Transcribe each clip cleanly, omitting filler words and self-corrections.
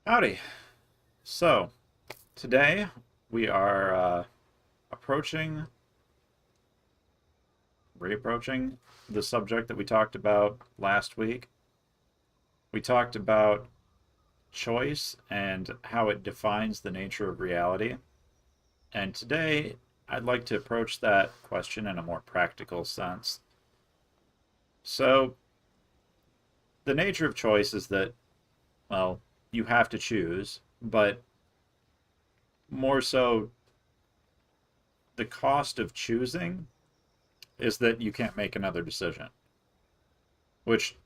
Howdy. So, today we are approaching, reapproaching the subject that we talked about last week. We talked about choice and how it defines the nature of reality. And today I'd like to approach that question in a more practical sense. So, the nature of choice is that, well, you have to choose, but more so, the cost of choosing is that you can't make another decision, which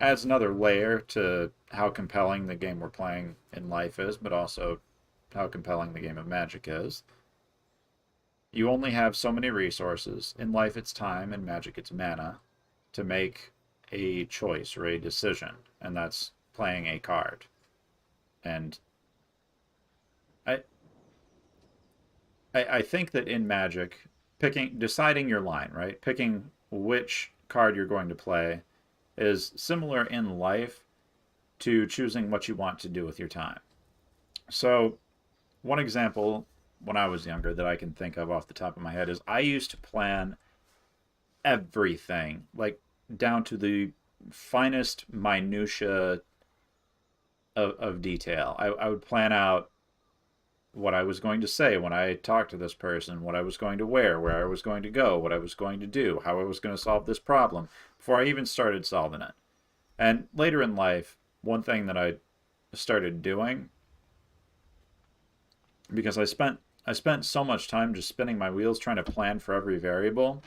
adds another layer to how compelling the game we're playing in life is, but also how compelling the game of Magic is. You only have so many resources. In life, it's time, and Magic, it's mana to make a choice or a decision, and that's playing a card. And I, I think that in Magic, deciding your line, right? Picking which card you're going to play is similar in life to choosing what you want to do with your time. So, one example when I was younger that I can think of off the top of my head is I used to plan everything, like down to the finest minutia of detail. I would plan out what I was going to say when I talked to this person, what I was going to wear, where I was going to go, what I was going to do, how I was going to solve this problem before I even started solving it. And later in life, one thing that I started doing, because I spent so much time just spinning my wheels trying to plan for every variable.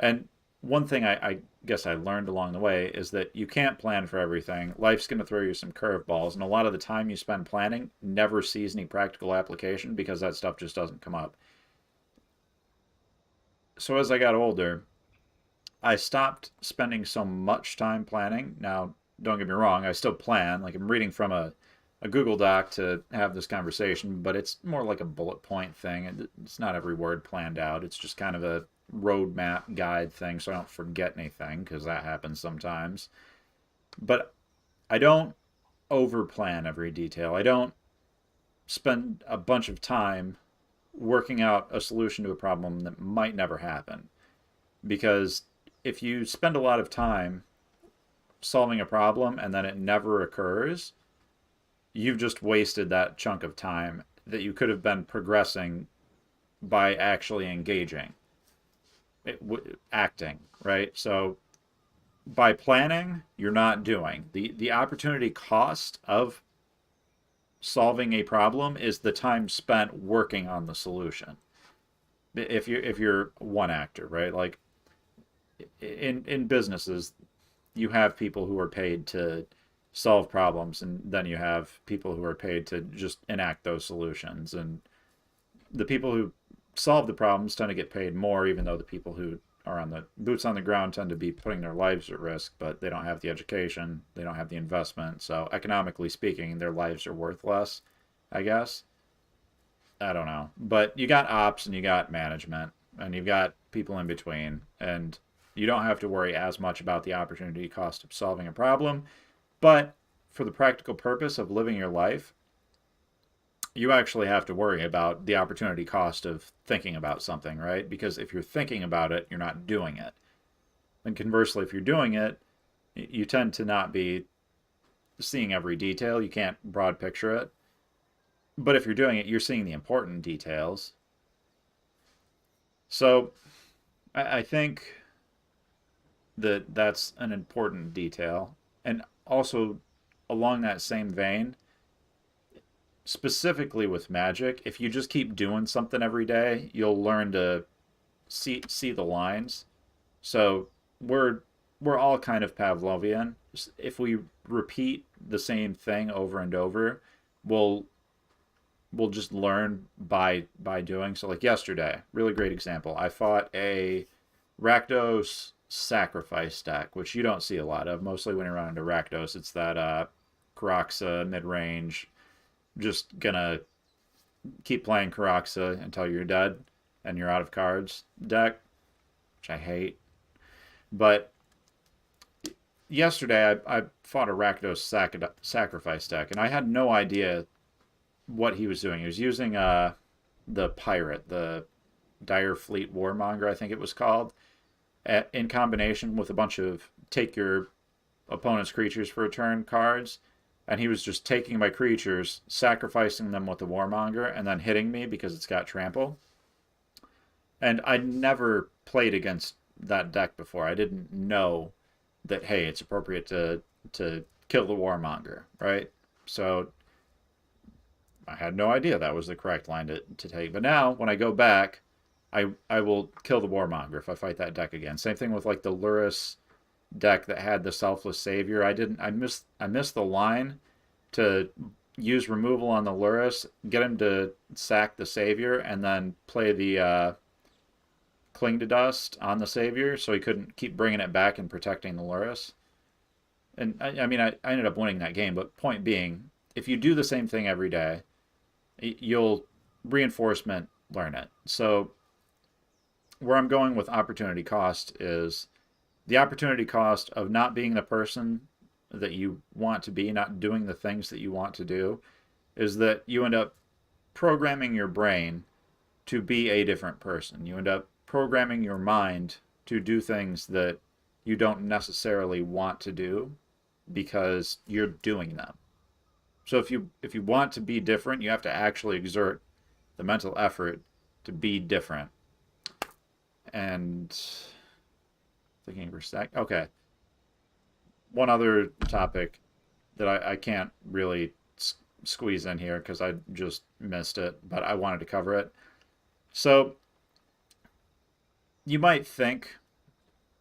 And one thing I guess I learned along the way is that you can't plan for everything. Life's going to throw you some curveballs, and a lot of the time you spend planning never sees any practical application because that stuff just doesn't come up. So as I got older, I stopped spending so much time planning. Now, don't get me wrong, I still plan. Like I'm reading from a Google Doc to have this conversation, but it's more like a bullet point thing. It's not every word planned out. It's just kind of a roadmap guide thing so I don't forget anything because that happens sometimes. But I don't overplan every detail. I don't spend a bunch of time working out a solution to a problem that might never happen. Because if you spend a lot of time solving a problem and then it never occurs, you've just wasted that chunk of time that you could have been progressing by actually engaging, acting, right? So by planning, you're not doing. The opportunity cost of solving a problem is the time spent working on the solution. If you're one actor, right? Like in businesses, you have people who are paid to solve problems, and then you have people who are paid to just enact those solutions. And the people who solve the problems tend to get paid more, even though the people who are on the boots on the ground tend to be putting their lives at risk, but they don't have the education, they don't have the investment. So economically speaking, their lives are worth less, I guess. I don't know. But you got ops and you got management and you've got people in between, and you don't have to worry as much about the opportunity cost of solving a problem. But for the practical purpose of living your life, you actually have to worry about the opportunity cost of thinking about something, right? Because if you're thinking about it, you're not doing it. And conversely, if you're doing it, you tend to not be seeing every detail. You can't broad picture it. But if you're doing it, you're seeing the important details. So I think that that's an important detail. And also, along that same vein, specifically with Magic, if you just keep doing something every day, you'll learn to see the lines. So we're we're all kind of Pavlovian. If we repeat the same thing over and over, we'll we'll just learn by doing. So like yesterday, really great example. I fought a Rakdos sacrifice deck, which you don't see a lot of. Mostly when you run into Rakdos, it's that Karaxa mid range, just gonna keep playing Karaxa until you're dead and you're out of cards deck, which I hate. But yesterday I fought a Rakdos sacrifice deck, and I had no idea what he was doing. He was using the pirate, the Dire Fleet Warmonger, I think it was called, in combination with a bunch of take your opponent's creatures for a turn cards. And he was just taking my creatures, sacrificing them with the Warmonger, and then hitting me because it's got trample. And I never played against that deck before. I didn't know that, hey, it's appropriate to kill the Warmonger, right? So I had no idea that was the correct line to take. But now when I go back, I will kill the Warmonger if I fight that deck again. Same thing with like the Lurrus deck that had the Selfless Savior. I missed the line to use removal on the Lurrus, get him to sack the Savior, and then play the Cling to Dust on the Savior so he couldn't keep bringing it back and protecting the Lurrus. And I mean, I ended up winning that game, but point being, if you do the same thing every day, you'll reinforcement learn it. So where I'm going with opportunity cost is the opportunity cost of not being the person that you want to be, not doing the things that you want to do, is that you end up programming your brain to be a different person. You end up programming your mind to do things that you don't necessarily want to do because you're doing them. So if you want to be different, you have to actually exert the mental effort to be different. And thinking for a sec. Okay. One other topic that I can't really squeeze in here because I just missed it, but I wanted to cover it. So you might think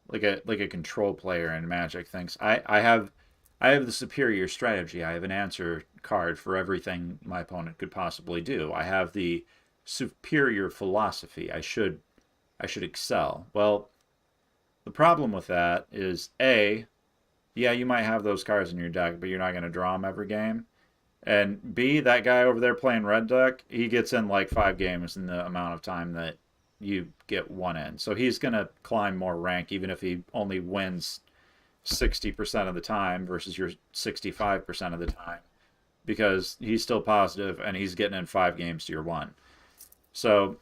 like a control player in Magic thinks I have the superior strategy. I have an answer card for everything my opponent could possibly do. I have the superior philosophy. I should excel. Well, the problem with that is A, yeah, you might have those cards in your deck, but you're not going to draw them every game. And B, that guy over there playing red deck, he gets in like 5 games in the amount of time that you get one in. So he's going to climb more rank even if he only wins 60% of the time versus your 65% of the time because he's still positive and he's getting in 5 games to your 1. So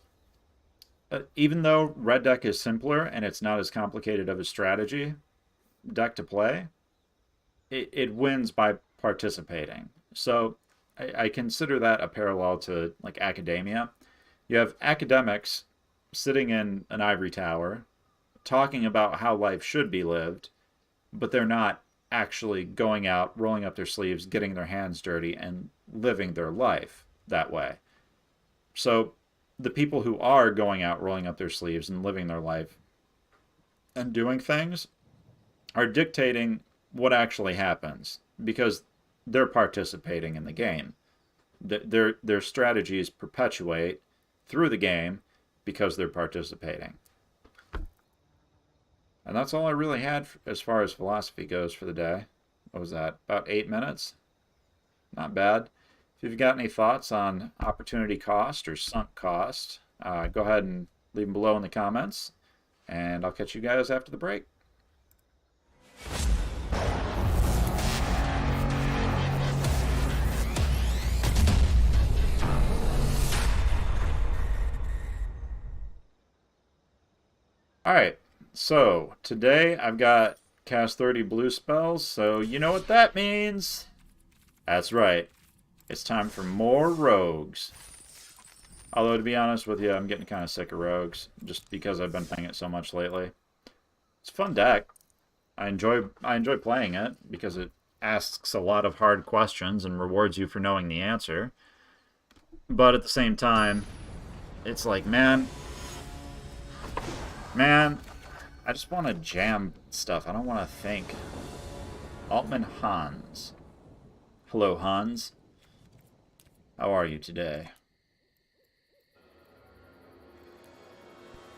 even though red deck is simpler and it's not as complicated of a strategy deck to play, it wins by participating. So I consider that a parallel to like academia. You have academics sitting in an ivory tower talking about how life should be lived, but they're not actually going out, rolling up their sleeves, getting their hands dirty, and living their life that way. So the people who are going out, rolling up their sleeves, and living their life and doing things are dictating what actually happens because they're participating in the game. Their strategies perpetuate through the game because they're participating. And that's all I really had as far as philosophy goes for the day. What was that? About 8 minutes? Not bad. If you've got any thoughts on opportunity cost or sunk cost, go ahead and leave them below in the comments. And I'll catch you guys after the break. Alright, so today I've got cast 30 blue spells, so you know what that means. That's right. It's time for more rogues. Although, to be honest with you, I'm getting kind of sick of rogues, just because I've been playing it so much lately. It's a fun deck. I enjoy playing it, because it asks a lot of hard questions and rewards you for knowing the answer. But at the same time, it's like, man, I just want to jam stuff. I don't want to think. Altman Hans. Hello, Hans. How are you today?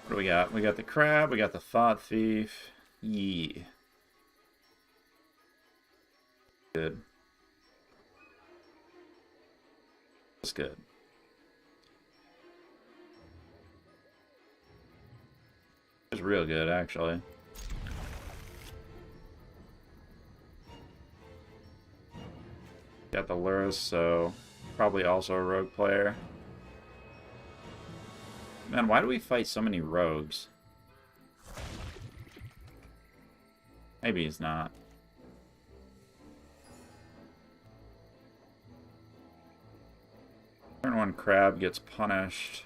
What do we got? We got the Crab, we got the Thought Thief. Yee. Good. That's good. It's real good, actually. Got the Lurrus, so probably also a rogue player. Man, why do we fight so many rogues? Maybe he's not. Turn 1 crab gets punished.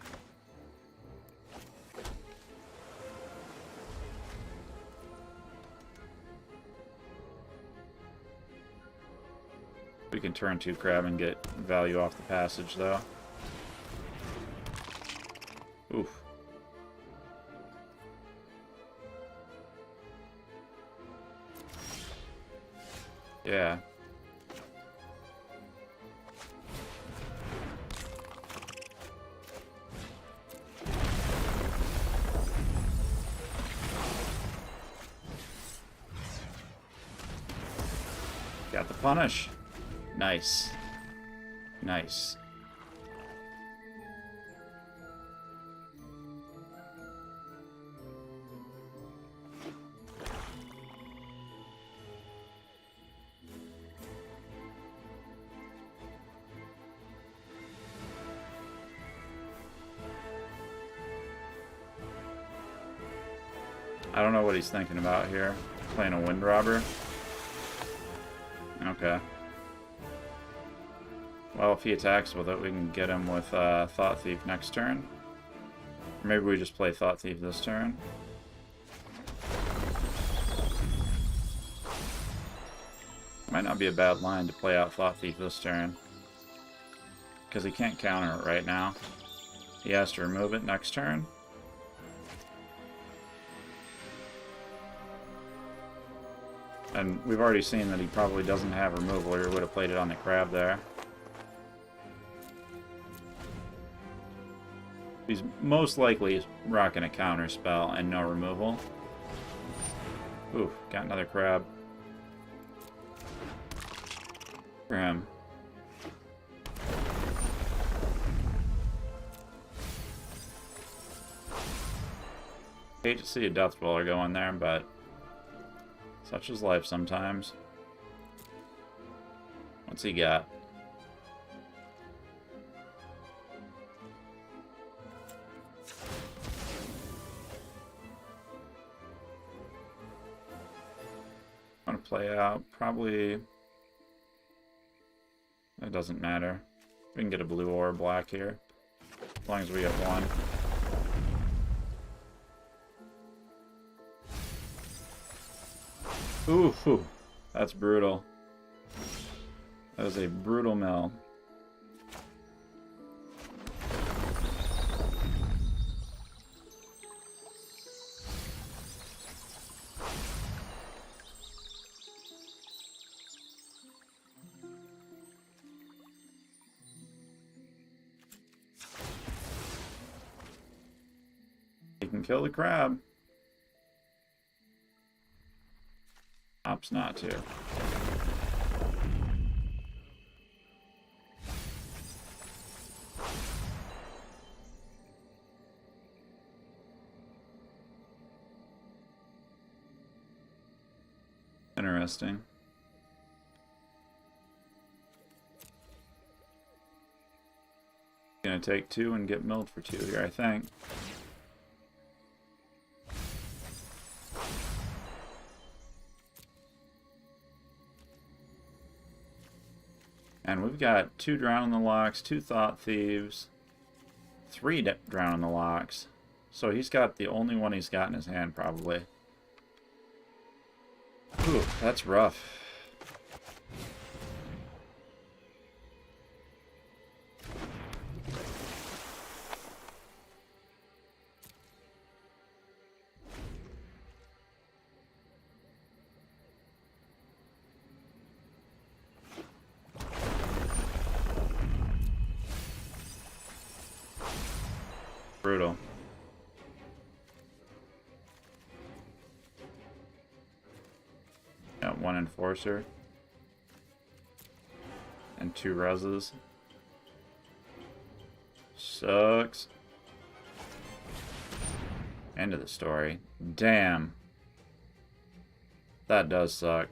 We can turn 2 crab and get value off the passage, though. Oof. Yeah. Got the punish. Nice. Nice. I don't know what he's thinking about here. Playing a wind robber. Okay. Well, if he attacks with it, we can get him with Thought Thief next turn. Or maybe we just play Thought Thief this turn. Might not be a bad line to play out Thought Thief this turn. Because he can't counter it right now. He has to remove it next turn. And we've already seen that he probably doesn't have removal, or he would have played it on the crab there. He's most likely rocking a counter spell and no removal. Ooh, got another crab. For him. Hate to see a Death Dweller go in there, but such is life sometimes. What's he got? I'm gonna play out probably. It doesn't matter. We can get a blue or a black here, as long as we get one. Ooh, that's brutal. That is a brutal mill. He can kill the crab. Opts not to. Interesting. Gonna take 2 and get milled for 2 here, I think. And we've got 2 Drown in the Locks, 2 Thought Thieves, 3 Drown in the Locks. So he's got the only one he's got in his hand, probably. Ooh, that's rough. Brutal. Got 1 Enforcer. And 2 Reses. Sucks. End of the story. Damn. That does suck.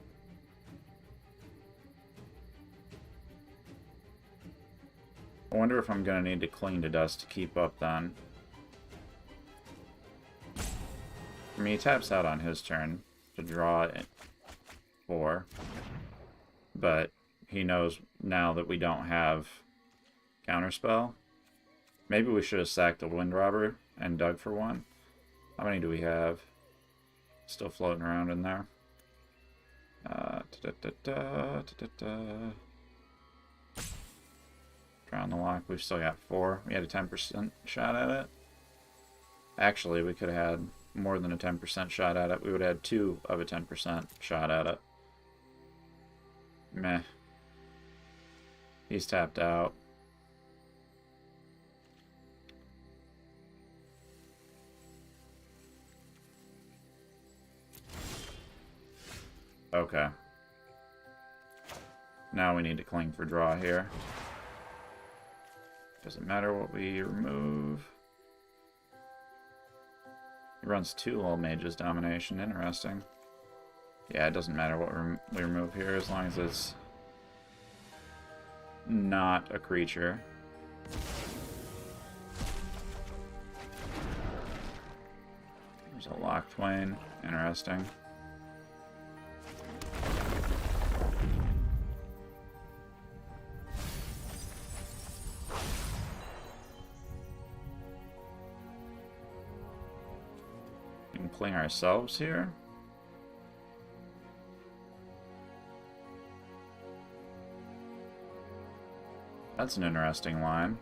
I wonder if I'm going to need to cling to dust to keep up then. I mean, he taps out on his turn to draw it 4. But he knows now that we don't have counterspell. Maybe we should have sacked the Wind Robber and dug for 1. How many do we have? Still floating around in there. Drown the lock. We've still got 4. We had a 10% shot at it. Actually, we could have had more than a 10% shot at it. We would have had 2 of a 10% shot at it. Meh. He's tapped out. Okay. Now we need to cling for draw here. Doesn't matter what we remove. He runs 2 little mages domination. Interesting. Yeah, it doesn't matter what we remove here as long as it's not a creature. There's a Lock Twain. Interesting. We can cling ourselves here. That's an interesting line.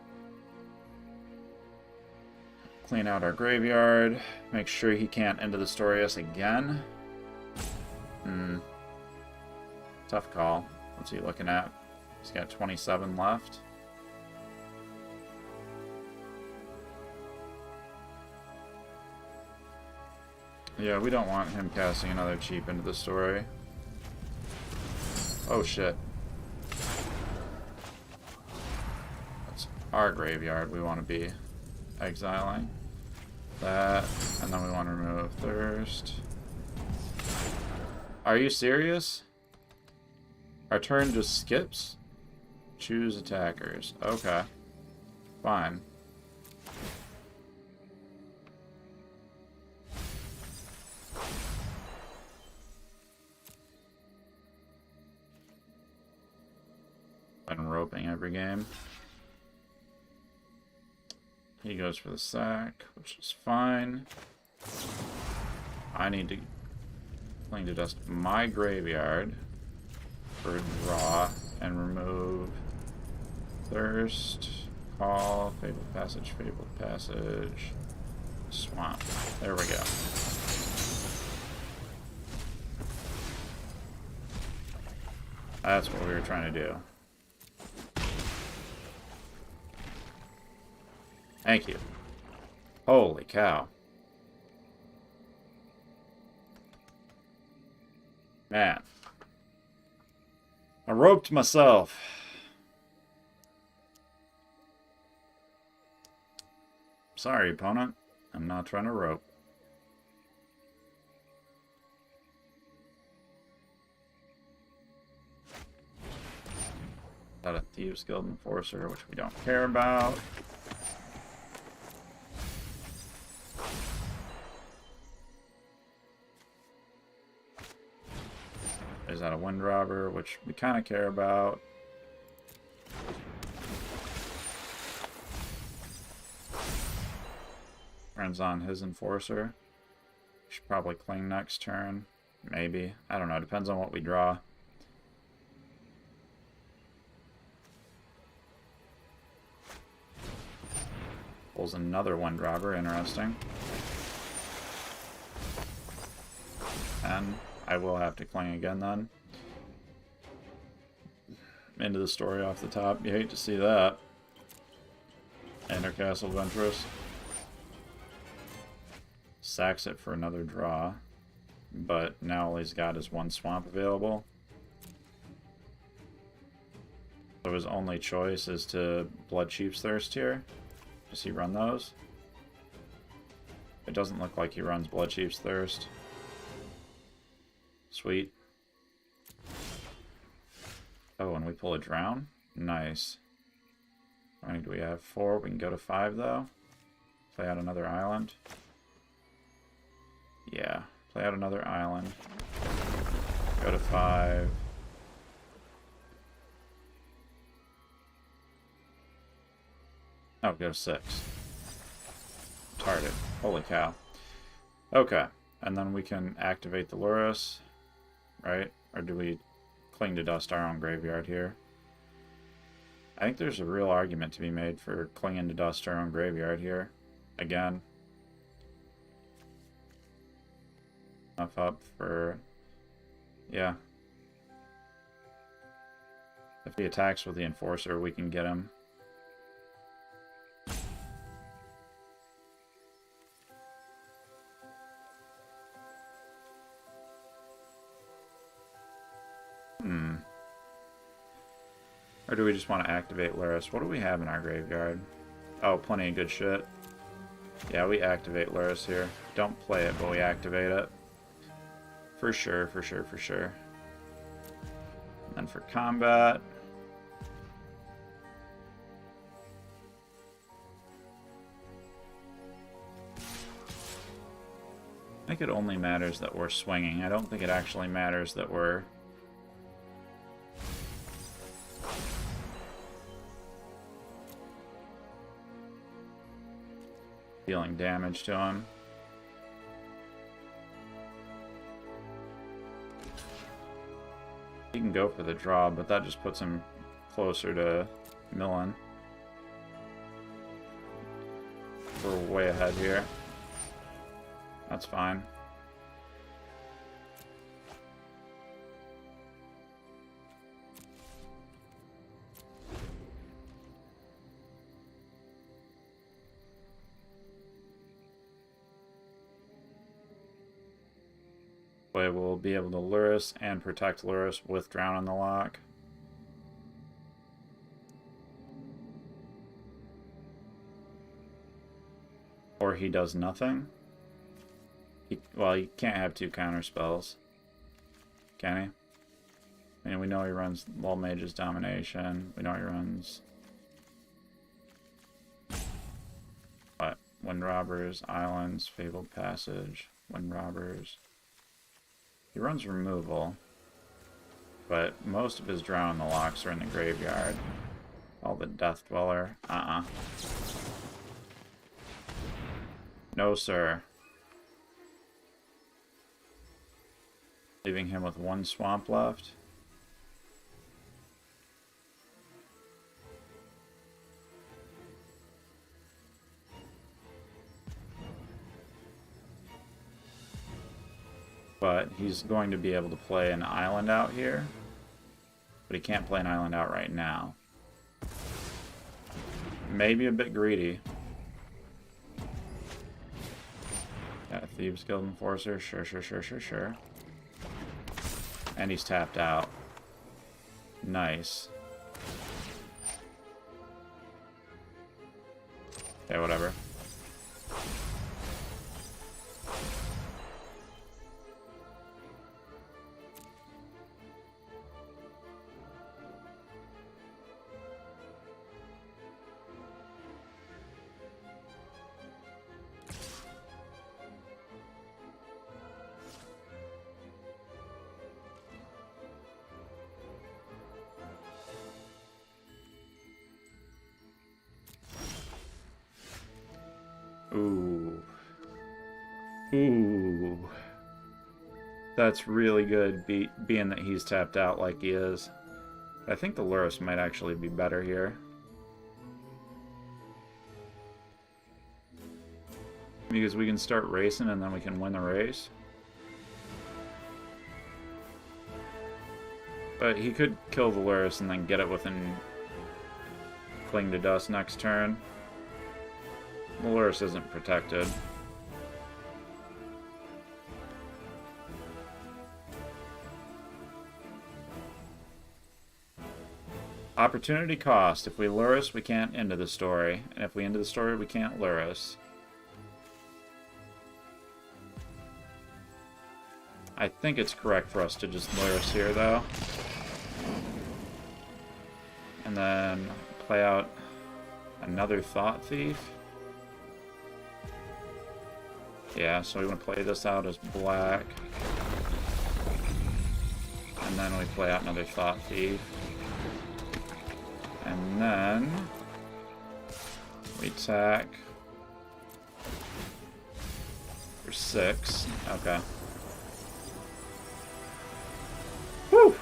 Clean out our graveyard. Make sure he can't end of the story us again. Tough call. What's he looking at? He's got 27 left. Yeah, we don't want him casting another cheap into the story. Oh shit. That's our graveyard we want to be exiling. That, and then we want to remove Thirst. Are you serious? Our turn just skips? Choose attackers. Okay. Fine. Been roping every game. He goes for the sack, which is fine. I need to cling to dust my graveyard for draw and remove Thirst, Call, Fabled Passage, Swamp. There we go. That's what we were trying to do. Thank you. Holy cow. Man. I roped myself. Sorry, opponent. I'm not trying to rope. Got a Thieves Guild Enforcer, which we don't care about. Is that a Wind Robber, which we kind of care about. Runs on his Enforcer. Should probably cling next turn. Maybe. I don't know. Depends on what we draw. Pulls another Wind Robber. Interesting. And I will have to cling again then. Into the story off the top. You hate to see that. Enter Castle Ventress. Sacks it for another draw. But now all he's got is 1 swamp available. So his only choice is to Blood Chief's Thirst here. Does he run those? It doesn't look like he runs Blood Chief's Thirst. Sweet. Oh, and we pull a Drown? Nice. How many do we have? 4. We can go to 5, though. Play out another island. Yeah, play out another island. Go to 5. Oh, go to 6. Retarded. Holy cow. Okay, and then we can activate the Lurrus, right? Or do we cling to dust our own graveyard here? I think there's a real argument to be made for clinging to dust our own graveyard here. Again. Enough up for... yeah. If he attacks with the Enforcer, we can get him. Or do we just want to activate Lurrus? What do we have in our graveyard? Oh, plenty of good shit. Yeah, we activate Lurrus here. Don't play it, but we activate it. For sure, for sure, for sure. And then for combat... I think it only matters that we're swinging. I don't think it actually matters that we're... dealing damage to him. He can go for the draw, but that just puts him closer to milling. We're way ahead here. That's fine. We'll be able to Lurrus and protect Lurrus with Drown on the Lock. Or he does nothing. Well, he can't have 2 counter spells. Can he? I mean, we know he runs Lull Mage's Domination. We know he runs... what? Wind Robbers, Islands, Fabled Passage, Wind Robbers... He runs Removal, but most of his Drown on the Locks are in the graveyard. All the Death Dweller. No, sir. Leaving him with 1 swamp left. But he's going to be able to play an island out here. But he can't play an island out right now. Maybe a bit greedy. Yeah, Thieves Guild Enforcer. Sure, sure, sure, sure, sure. And he's tapped out. Nice. Okay, whatever. Ooh. Ooh. That's really good, being that he's tapped out like he is. I think the Lurrus might actually be better here. Because we can start racing and then we can win the race. But he could kill the Lurrus and then get it within Cling to Dust next turn. The Lurrus isn't protected. Opportunity cost. If we Lurrus, we can't end the story. And if we end the story, we can't Lurrus. I think it's correct for us to just Lurrus here, though. And then play out Another Thought Thief. Yeah, so we want to play this out as black. And then we play out another Thought Thief. And then we attack for 6. Okay. Whew!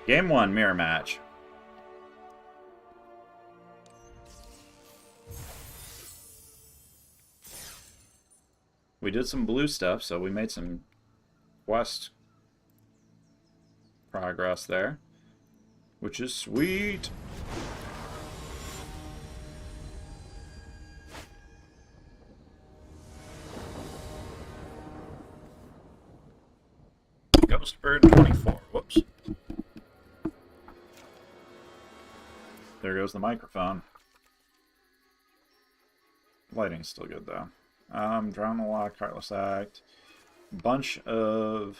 Game 1, mirror match. We did some blue stuff, so we made some quest progress there, which is sweet. Ghostbird 24. Whoops. There goes the microphone. Lighting's still good though. Drown the Lock, Heartless Act. Bunch of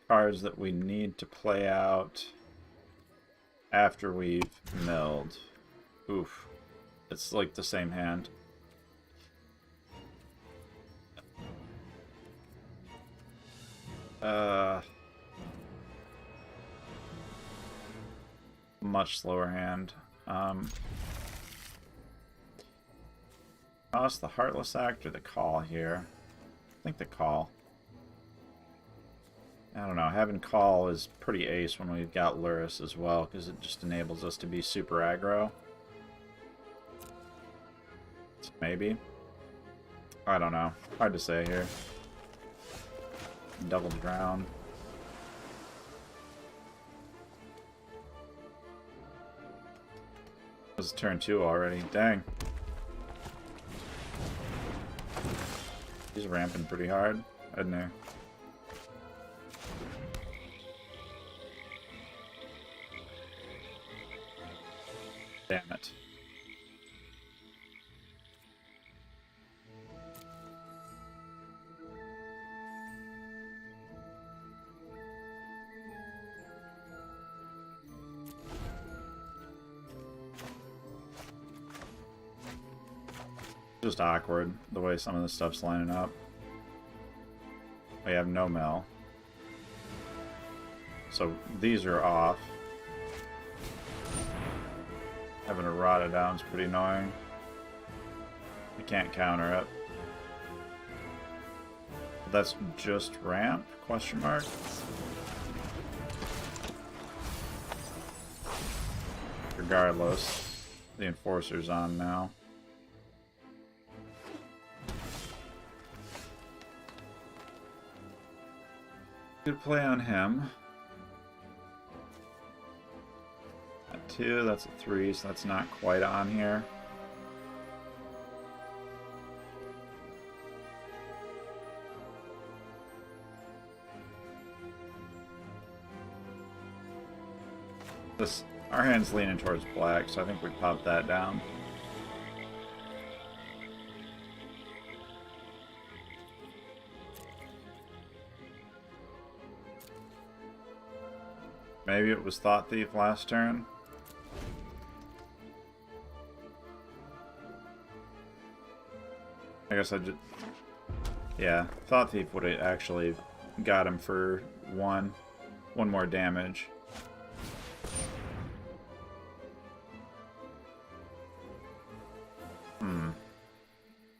cards that we need to play out after we've milled. Oof. It's like the same hand. Much slower hand. Toss the Heartless Act or the Call here? I think the Call. I don't know, having Call is pretty ace when we've got Lurrus as well, because it just enables us to be super aggro. Maybe. I don't know. Hard to say here. Double Drown. This is turn 2 already. Dang. He's ramping pretty hard, isn't he? Damn it. Just awkward, the way some of this stuff's lining up. We have no mill. So these are off. Having a Rotted down is pretty annoying. You can't counter it. That's just ramp? Question mark. Regardless, the Enforcer's on now. Good play on him. At 2, that's a 3, so that's not quite on here. Our hand's leaning towards black, so I think we pop that down. Maybe it was Thought Thief last turn. I guess I just... Yeah, Thought Thief would have actually got him for one more damage.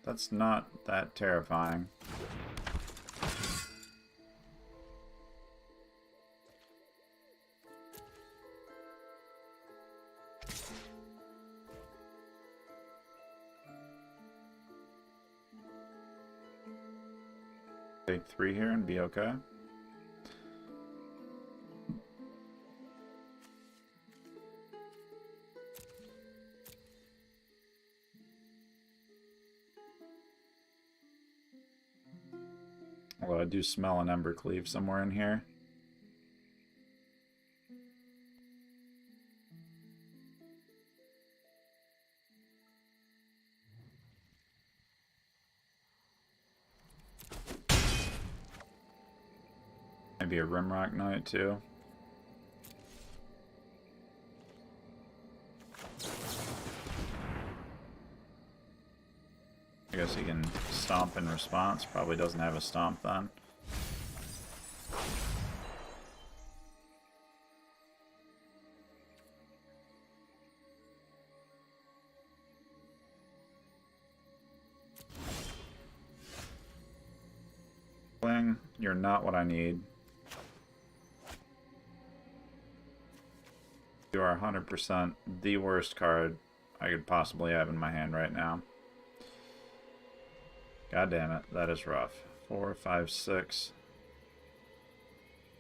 That's not that terrifying. Take 3 here and be okay. Although I do smell an Ember Cleave somewhere in here. Maybe a Rimrock Knight too. guess he can stomp in response. Probably doesn't have a stomp then. You're not what I need. You are 100% the worst card I could possibly have in my hand right now. God damn it, that is rough. 4, 5, 6.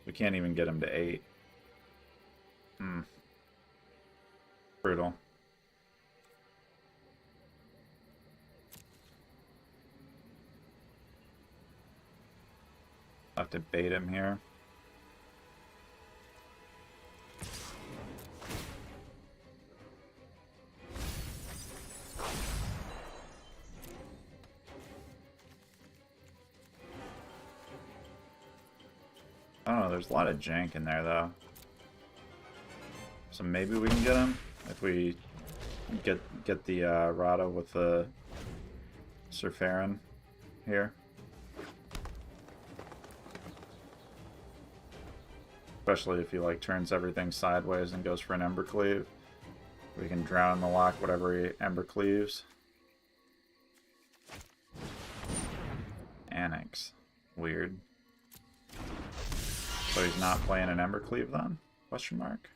We can't even get him to 8. Brutal. I'll have to bait him here. I don't know, there's a lot of jank in there though. So maybe we can get him if we get the Rada with the Surferin here. Especially if he like turns everything sideways and goes for an Ember Cleave. We can drown in the lock whatever he Ember Cleaves. Annex. Weird. So he's not playing an Ember Cleave then? Question mark.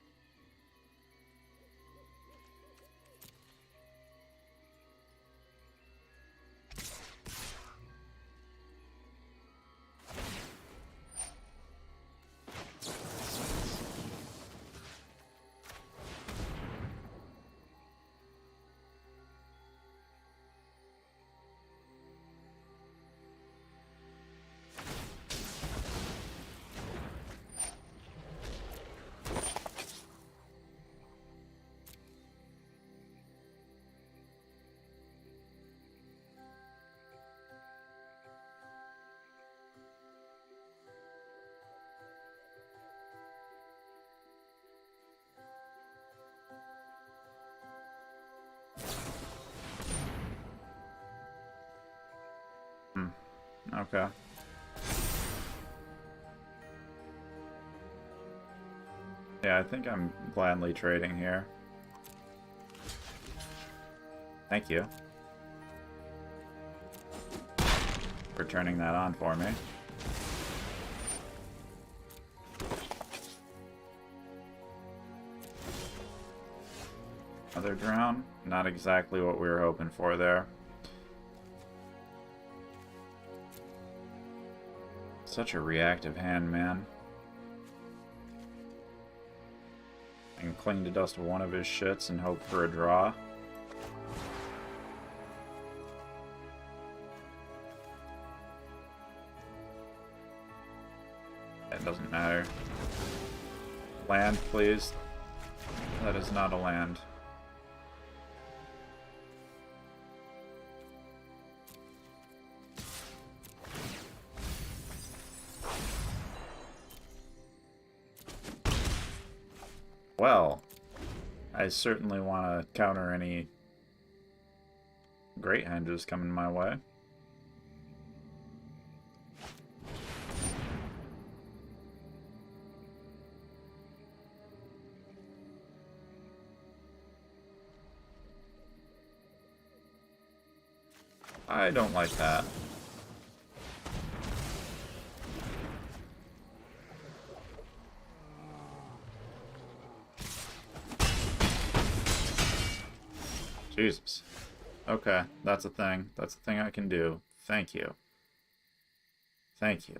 Okay. Yeah, I think I'm gladly trading here. Thank you for turning that on for me. Another drown? Not exactly what we were hoping for there. Such a reactive hand, man. I can cling to dust one of his shits and hope for a draw. It doesn't matter. Land, please. That is not a land. Well, I certainly want to counter any great henges coming my way. I don't like that. Jesus. Okay, that's a thing. That's a thing I can do. Thank you. Thank you.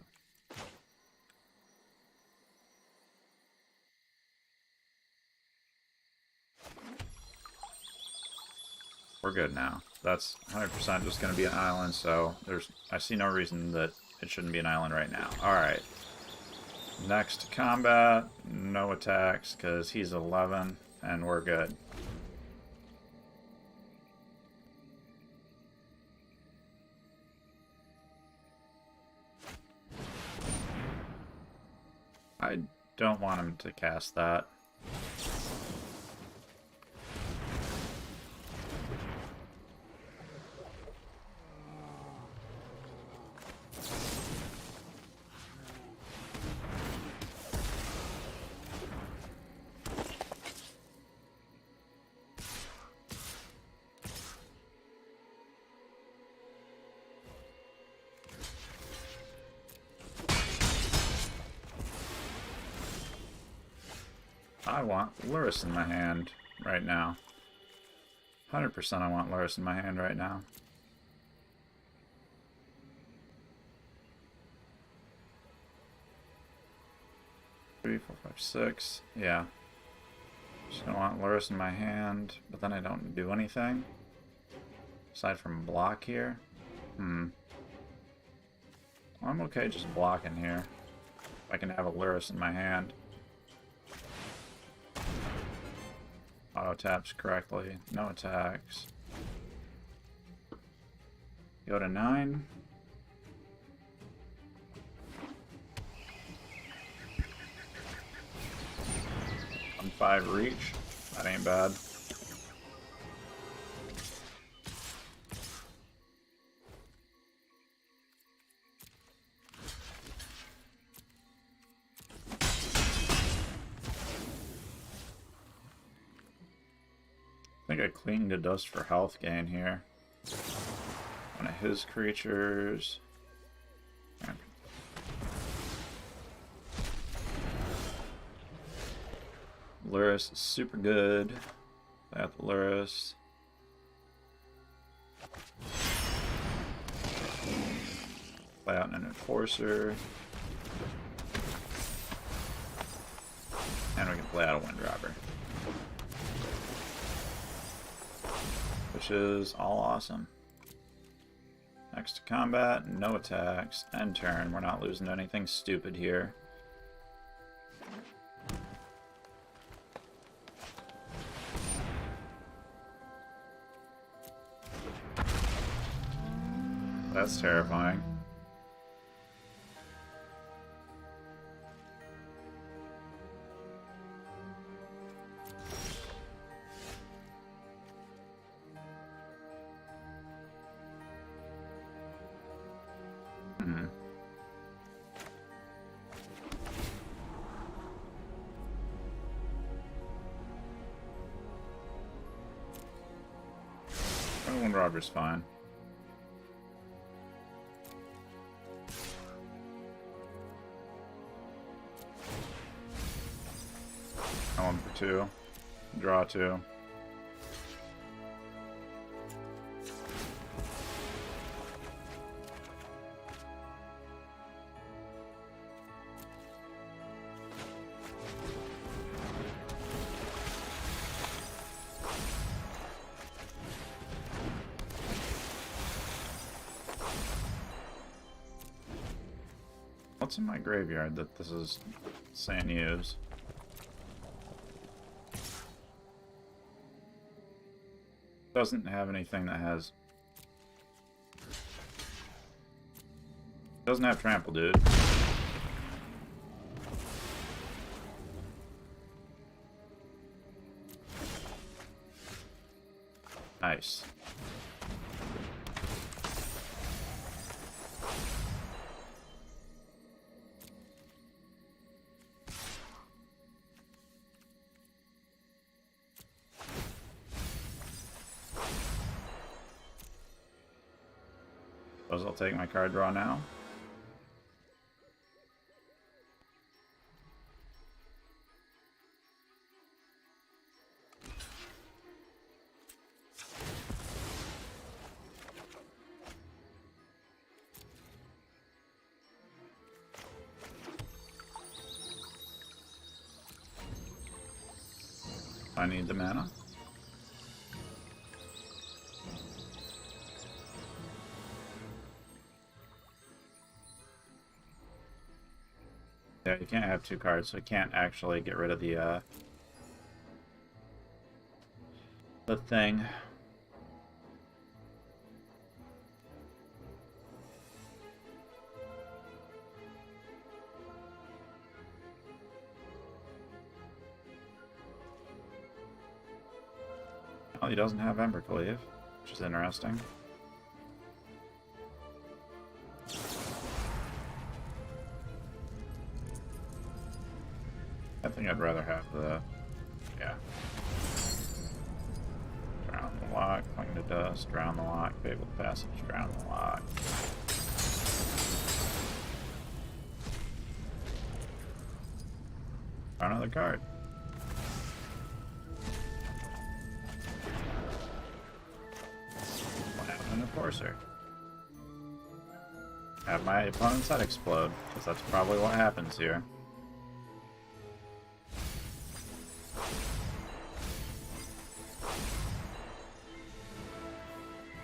We're good now. That's 100% just going to be an island, so I see no reason that it shouldn't be an island right now. Alright. Next combat, no attacks, because he's 11, and we're good. I don't want him to cast that. I want Lurrus in my hand right now. 100% I want Lurrus in my hand right now. Three, four, five, six. Yeah. Just gonna want Lurrus in my hand, but then I don't do anything. Aside from block here. Well, I'm okay just blocking here. If I can have a Lurrus in my hand. Auto taps correctly. No attacks. Go to 9. On 5 reach. That ain't bad. I think I cleaned the dust for health gain here. One of his creatures. Lurrus is super good. That Lurrus. Play out an Enforcer. And we can play out a Windrobber. Which is all awesome. Next to combat, no attacks, end turn. We're not losing anything stupid here. That's terrifying. Windrobber's fine. One for 2. Draw 2. What's in my graveyard that this is saying use? Doesn't have anything that has... Doesn't have trample, dude. Nice. Suppose I'll take my card draw now. I need the mana. Yeah, you can't have 2 cards, so you can't actually get rid of the thing. Well, he doesn't have Embercleave, which is interesting. I think I'd rather have the... yeah. Drown the lock, cling to dust, drown the lock, fabled passage, drown the lock. Draw another card. Enforcer. Have my opponent's head explode, because that's probably what happens here.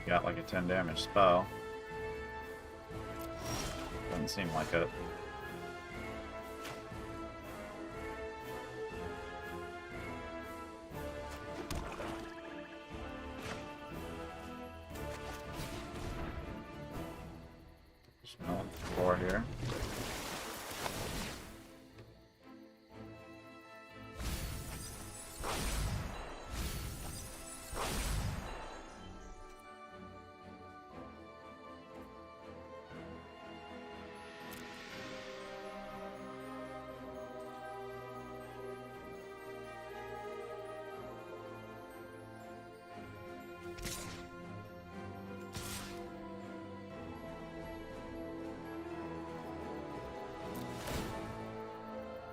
Got like a 10 damage spell. Doesn't seem like it. Just mill the floor here.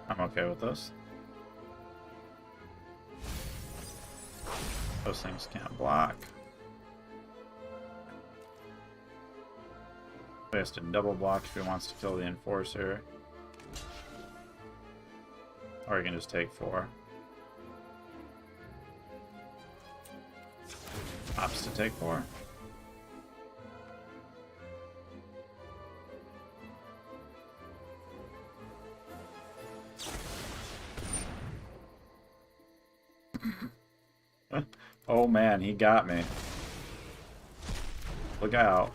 I'm okay with this. Those things can't block. He has to double block if he wants to kill the Enforcer. Or he can just take 4. Opts to take 4. Oh man, he got me. Look out.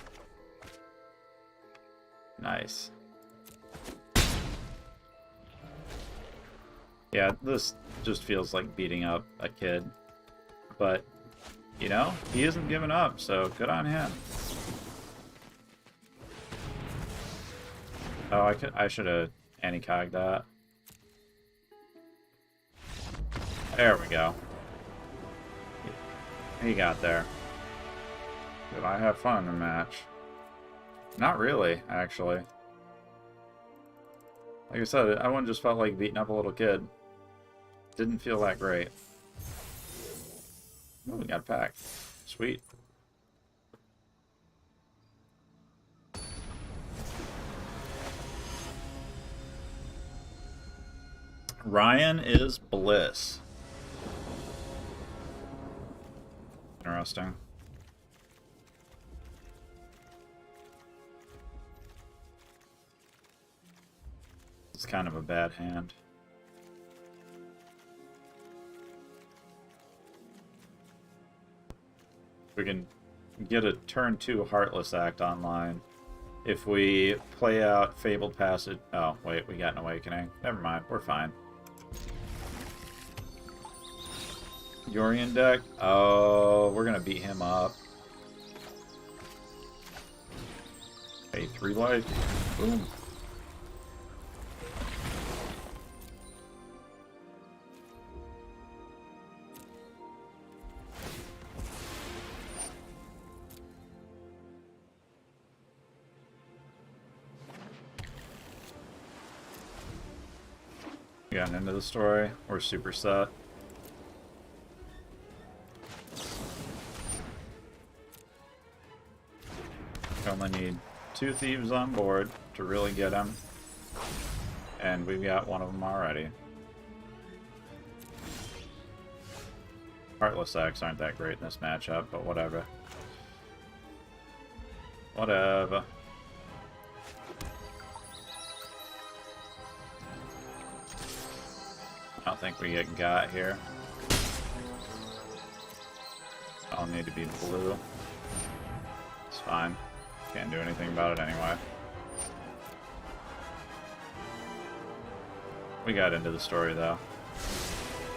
Nice. Yeah, this just feels like beating up a kid. But, you know, he isn't giving up, so good on him. Oh, I should have anti-cogged that. There we go. He got there. Did I have fun in the match? Not really, actually. Like I said, I wouldn't just felt like beating up a little kid. Didn't feel that great. Oh, we got a pack. Sweet. Ryan is bliss. Interesting. It's kind of a bad hand. We can get a turn 2 Heartless Act online if we play out Fabled Passage. Oh, wait, we got an Awakening. Never mind, we're fine. Yorion deck? Oh, we're gonna beat him up. Hey, 3 life. Boom. We got an end of the story. We're super set. Only need 2 thieves on board to really get him, and we've got one of them already. Heartless Acts aren't that great in this matchup, but whatever. Whatever. I don't think we get got here. I'll need to be blue. It's fine. Can't do anything about it anyway. We got into the story though.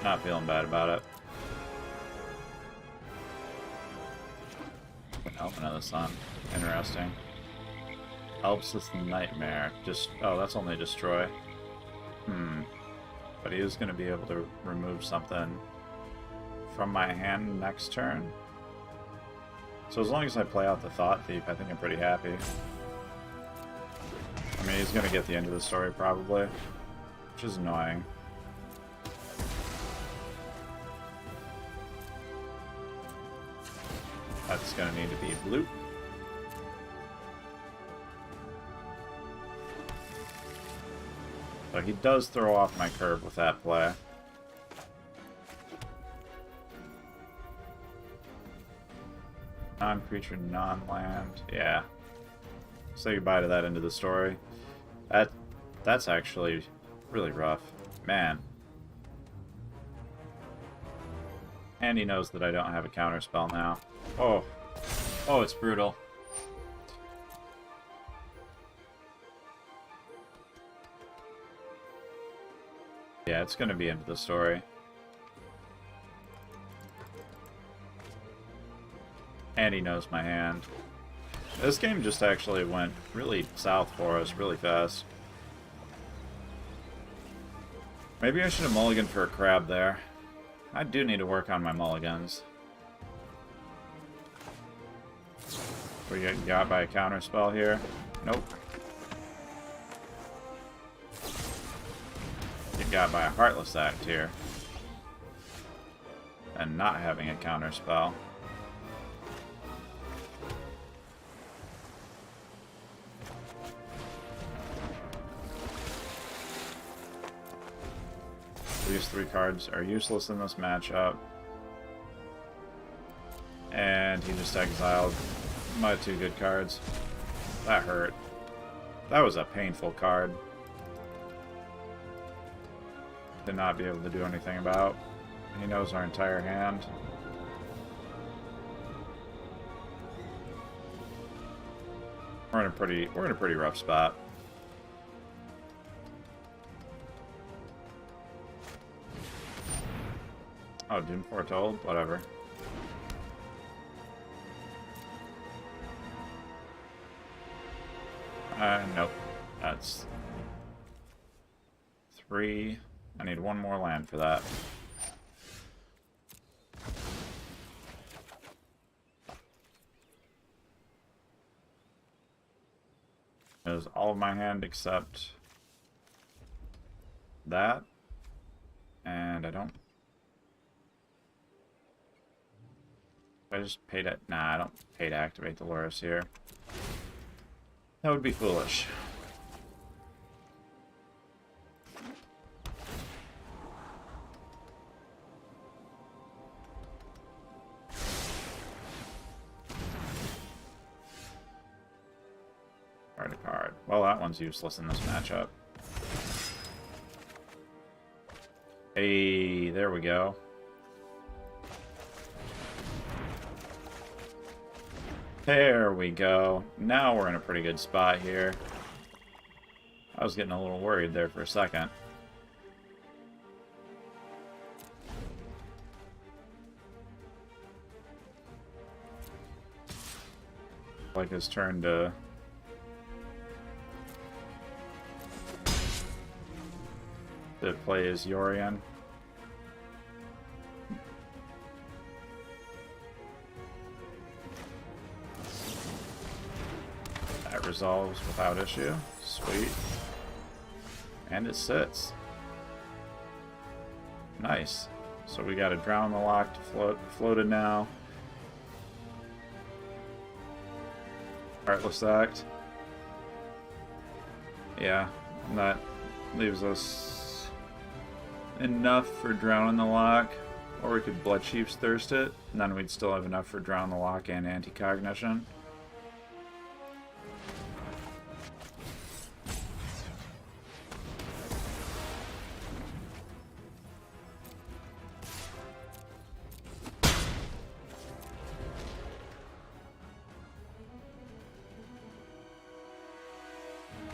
Not feeling bad about it. Element of the Sun. Interesting. Helps with Nightmare. Just oh, that's only destroy. But he is going to be able to remove something from my hand next turn. So as long as I play out the Thought Thief, I think I'm pretty happy. I mean, he's going to get the end of the story probably, which is annoying. That's going to need to be blue. So he does throw off my curve with that play. Non-creature, non-land. Yeah. Say goodbye to that end of the story. That's actually really rough. Man. And he knows that I don't have a counterspell now. Oh. Oh, it's brutal. Yeah, it's going to be into the story. And he knows my hand. This game just actually went really south for us really fast. Maybe I should have mulliganed for a crab there. I do need to work on my mulligans. We get got by a counterspell here. Nope. Get got by a Heartless Act here. And not having a counterspell. These three cards are useless in this matchup. And he just exiled my two good cards. That hurt. That was a painful card. Did not be able to do anything about. He knows our entire hand. We're in a pretty rough spot. Oh, Doom Foretold? Whatever. Nope. That's 3. I need one more land for that. There's all of my hand except that. And I don't... I just paid it. Nah, I don't pay to activate the Lurrus here. That would be foolish. Card to card. Well, that one's useless in this matchup. Hey, there we go. There we go. Now we're in a pretty good spot here. I was getting a little worried there for a second. Like his turn to... play as Yorion. That resolves without issue. Sweet. And it sits. Nice. So we got a Drown the Lock to floated now. Heartless Act. Yeah, and that leaves us enough for Drown the Lock, or we could Blood Chief's Thirst it, and then we'd still have enough for Drown the Lock and Anti-Cognition.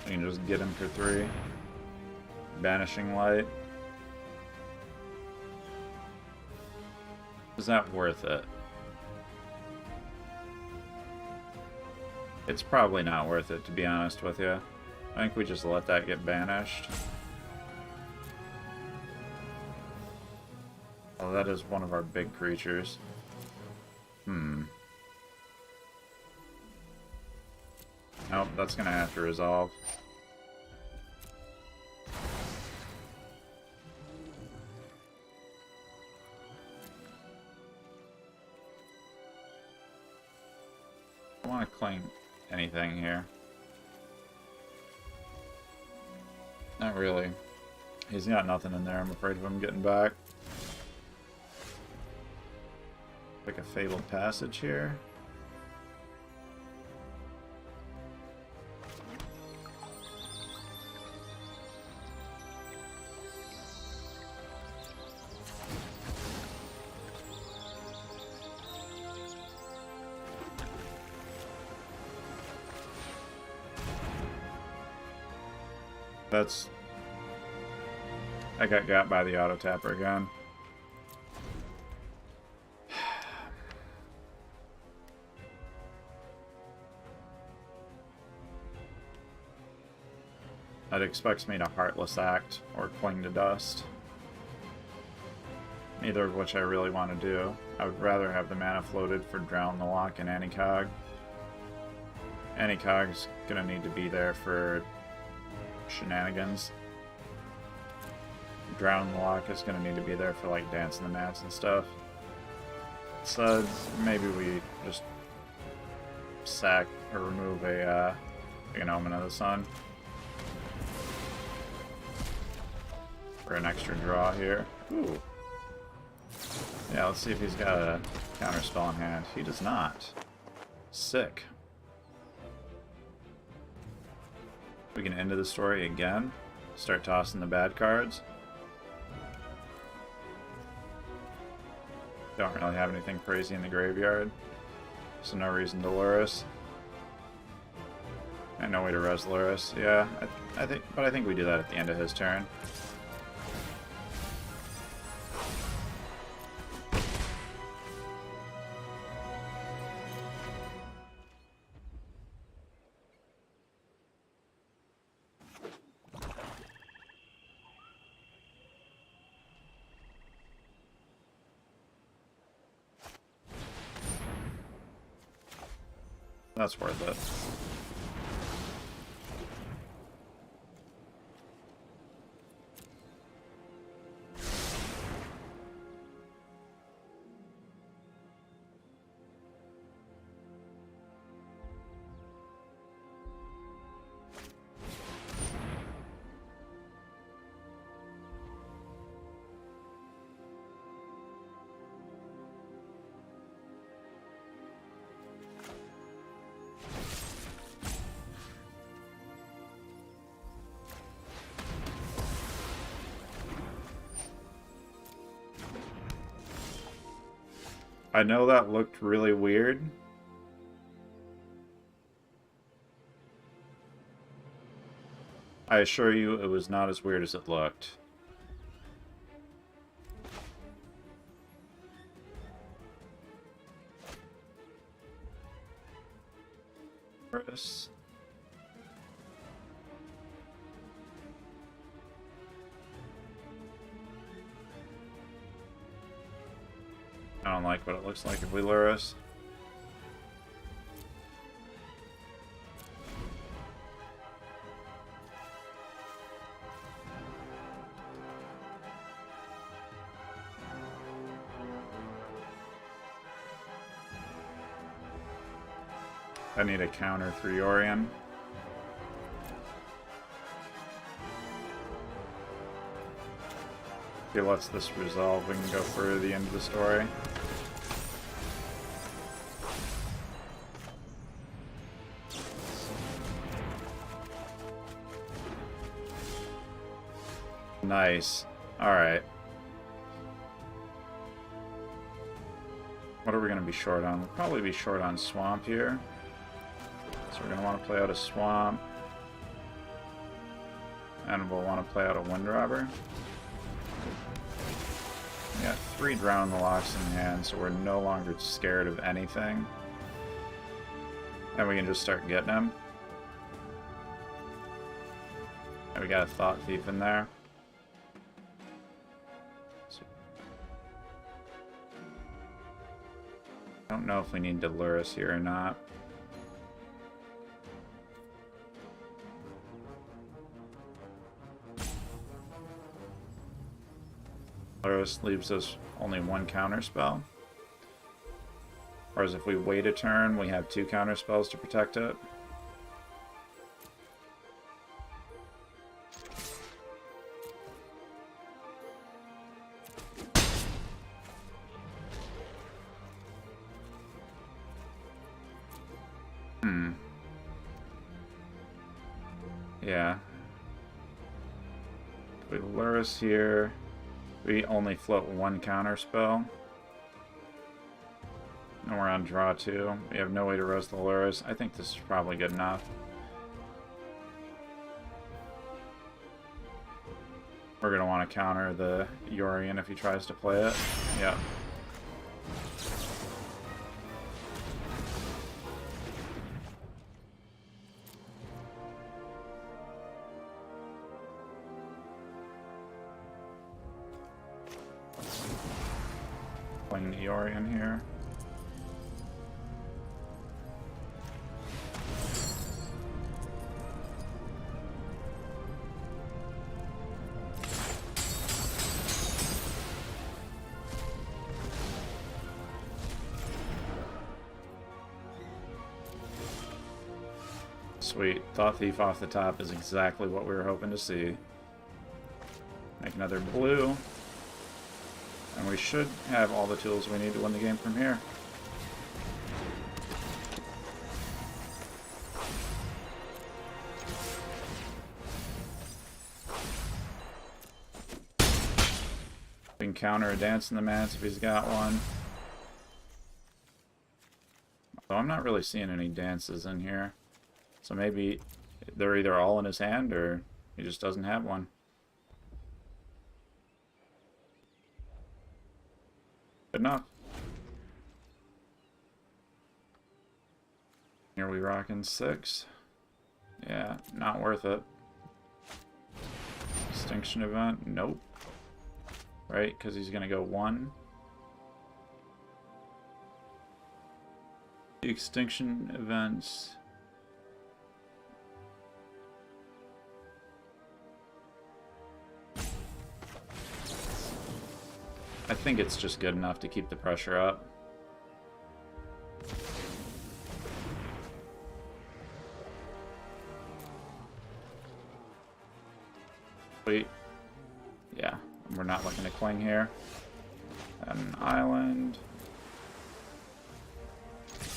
You can just get him for 3. Banishing Light. Is that worth it? It's probably not worth it, to be honest with you. I think we just let that get banished. Oh, that is one of our big creatures. Nope, that's gonna have to resolve. I don't want to claim anything here. Not really. He's got nothing in there, I'm afraid of him getting back. Like a fabled passage here. That's... I got by the auto tapper again. That expects me to Heartless Act or Cling to Dust. Neither of which I really want to do. I would rather have the mana floated for Drown the Lock and Anycog. Anycog's gonna need to be there for shenanigans. Drown the Lock is gonna need to be there for like dancing the mats and stuff. So maybe we just sack or remove a an Omen of the Sun. For an extra draw here. Ooh. Yeah, let's see if he's got a counter spell in hand. He does not. Sick. We can end the story again. Start tossing the bad cards. Don't really have anything crazy in the graveyard. So no reason to Lurrus. And no way to res Lurrus. Yeah, I think we do that at the end of his turn. That's worth it. I know that looked really weird. I assure you it was not as weird as it looked. Lurrus. I don't like what it looks like if we Lurrus. I need a counter 3 Orion. If he lets this resolve, we can go for the end of the story. Nice. Alright. What are we going to be short on? We'll probably be short on Swamp here. So we're going to want to play out a Swamp. And we'll want to play out a Windrobber. We got 3 Drown the Locks in hand, so we're no longer scared of anything. And we can just start getting him. And we got a Thought Thief in there. I don't know if we need to Lurrus here or not. Lurrus leaves us only 1 counter spell. Whereas if we wait a turn, we have 2 counter spells to protect it. Yeah. We Lurrus here. We only float one counter spell. And we're on draw 2. We have no way to roast the Lurrus. I think this is probably good enough. We're going to want to counter the Yorion if he tries to play it. Yep. Playing the Yorion here. Sweet. Thought Thief off the top is exactly what we were hoping to see. Make another blue. And we should have all the tools we need to win the game from here. We can counter a Dance in the Mats if he's got one. Though I'm not really seeing any dances in here. So maybe they're either all in his hand or he just doesn't have one. Good enough. Here we rockin' 6. Yeah, not worth it. Extinction event? Nope. Right, because he's gonna go 1. The extinction events. I think it's just good enough to keep the pressure up. Wait. Yeah, we're not looking to cling here. An island.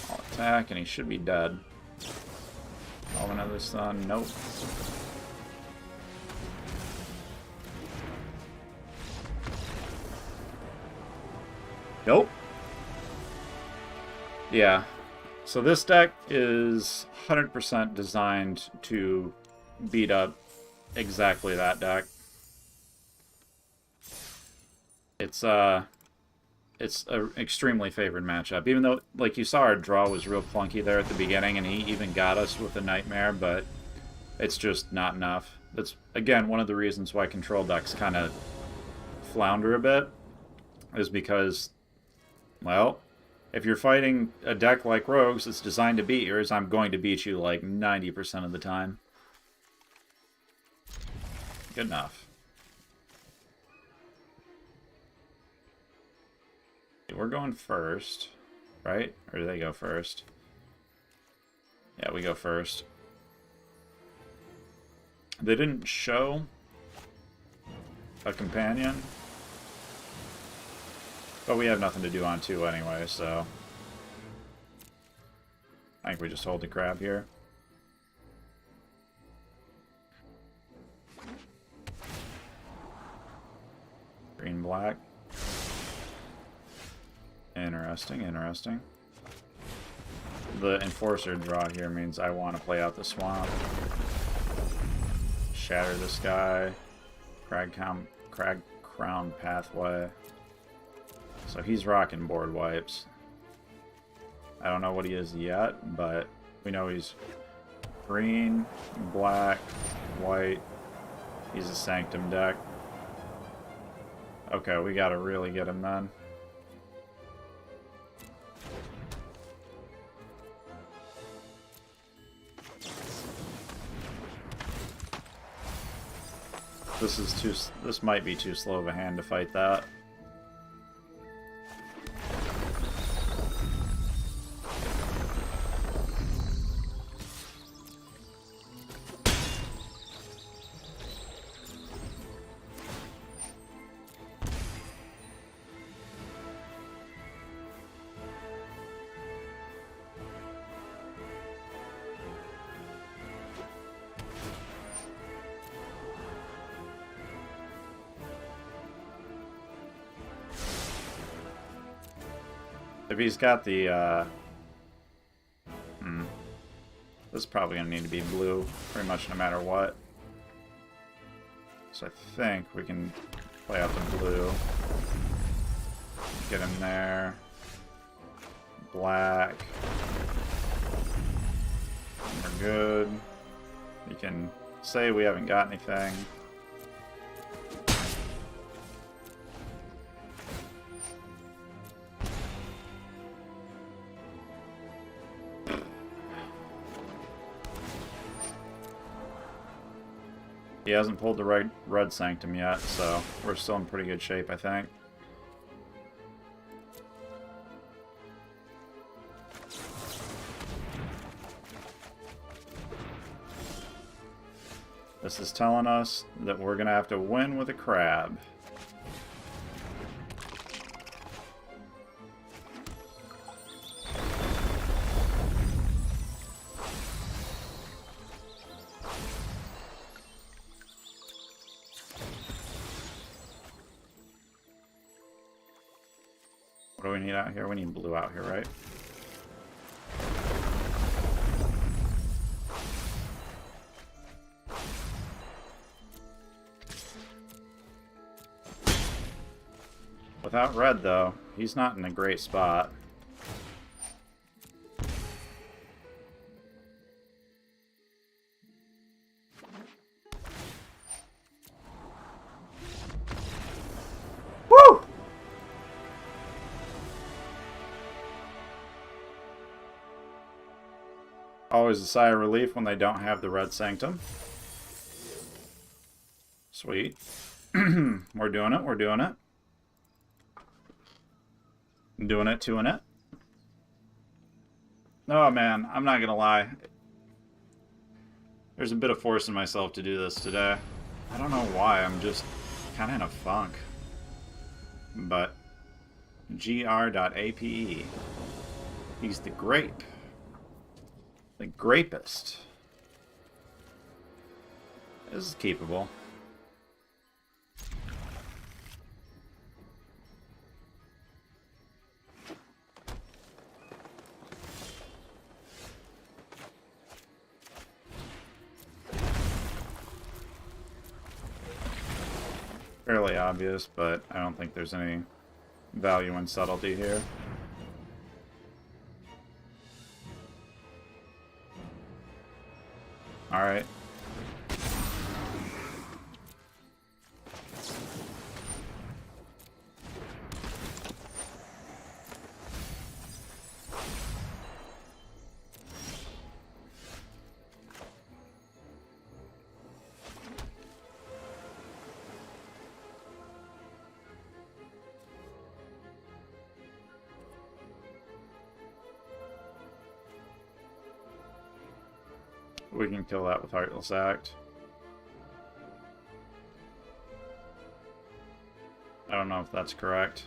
I'll attack, and he should be dead. Oh, another sun. Nope. Nope. Yeah. So this deck is 100% designed to beat up exactly that deck. It's an extremely favored matchup. Even though, like you saw, our draw was real clunky there at the beginning, and he even got us with a Nightmare, but it's just not enough. That's, again, one of the reasons why control decks kind of flounder a bit, is because, well, if you're fighting a deck like Rogues that's designed to beat yours, I'm going to beat you like 90% of the time. Good enough. We're going first, right? Or do they go first? Yeah, we go first. They didn't show a companion. But we have nothing to do on 2 anyway, so I think we just hold the crab here. Green, black. Interesting, interesting. The Enforcer draw here means I want to play out the swamp. Shatter this guy. Crag Crown Pathway. So he's rocking board wipes. I don't know what he is yet, but we know he's green, black, white. He's a Sanctum deck. Okay, we gotta really get him then. This might be too slow of a hand to fight that. If he's got the, this is probably going to need to be blue, pretty much no matter what. So I think we can play out the blue. Get him there. Black. We're good. You can say we haven't got anything. He hasn't pulled the right red sanctum yet, so we're still in pretty good shape, I think. This is telling us that we're going to have to win with a crab. What do we need out here? We need blue out here, right? Without red, though, he's not in a great spot. Woo! Always a sigh of relief when they don't have the red sanctum. Sweet. We're doing it, we're doing it. Doing it, doing it. Oh man, I'm not gonna lie. There's a bit of forcing myself to do this today. I don't know why, I'm just kind of in a funk. But gr.ape. He's the grape. The grapist. This is keepable. Fairly obvious, but I don't think there's any value in subtlety here. Alright. We can kill that with Heartless Act. I don't know if that's correct.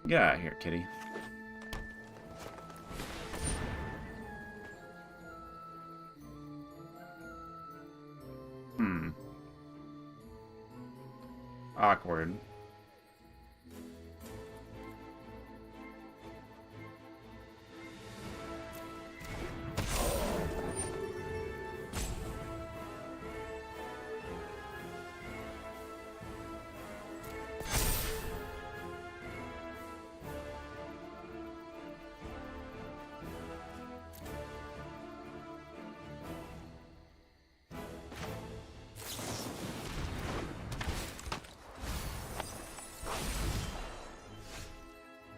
Get out of here, kitty. Awkward.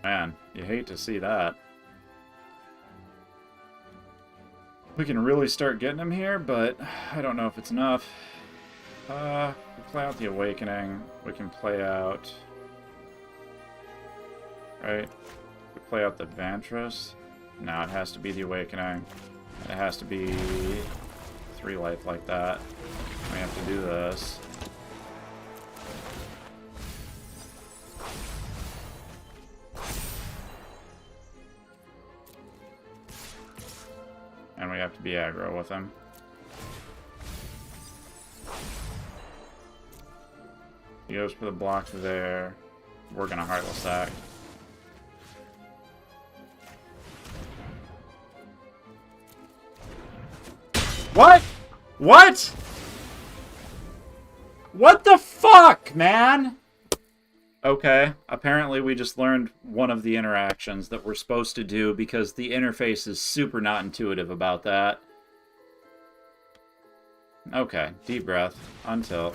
Man, you hate to see that. We can really start getting him here, but I don't know if it's enough. We play out the Awakening. We can play out... Right? We play out the Vantress. No, it has to be the Awakening. It has to be 3 life like that. We have to do this. have to be aggro with him. He goes for the block there. We're gonna Heartless Act. What? What? What the fuck, man? Okay, apparently we just learned one of the interactions that we're supposed to do because the interface is super not intuitive about that. Okay, deep breath. Untilt.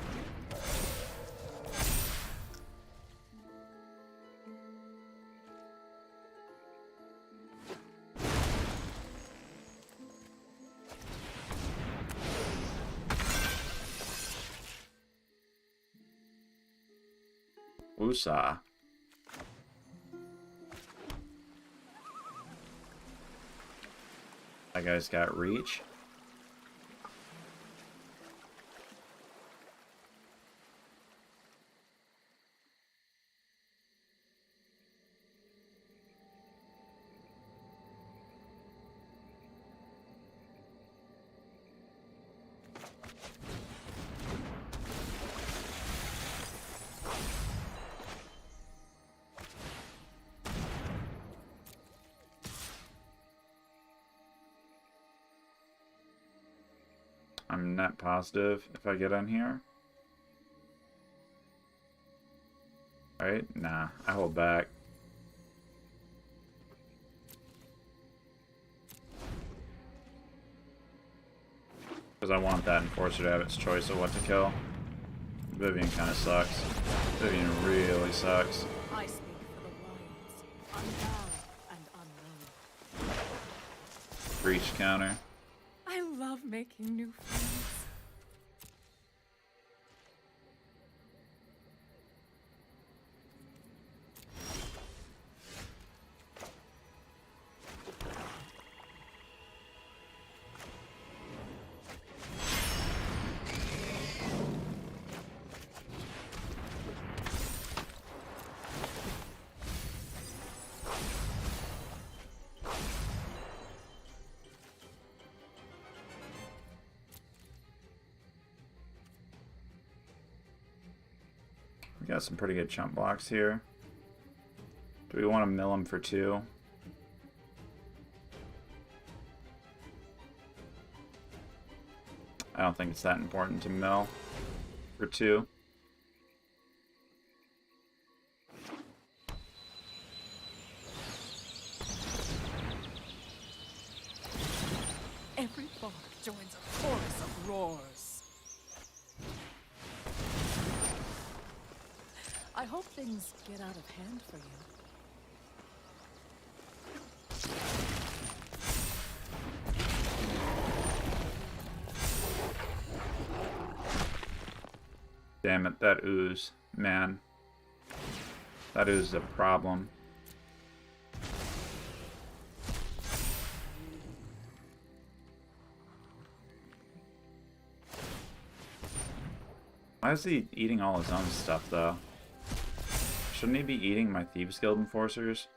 Woosah. That guy's got reach. I'm net positive if I get in here. Right? Nah, I hold back. Because I want that Enforcer to have its choice of what to kill. Vivian kind of sucks. Vivian really sucks. I speak for the wilds, unbowed and unknown. Breach counter. I love making new friends. We got some pretty good chump blocks here. Do we want to mill him for 2? I don't think it's that important to mill for 2. Every bark joins a chorus of roars. I hope things get out of hand for you. Damn it, that ooze. Man. That ooze is a problem. Why is he eating all his own stuff, though? Shouldn't he be eating my Thieves Guild Enforcers?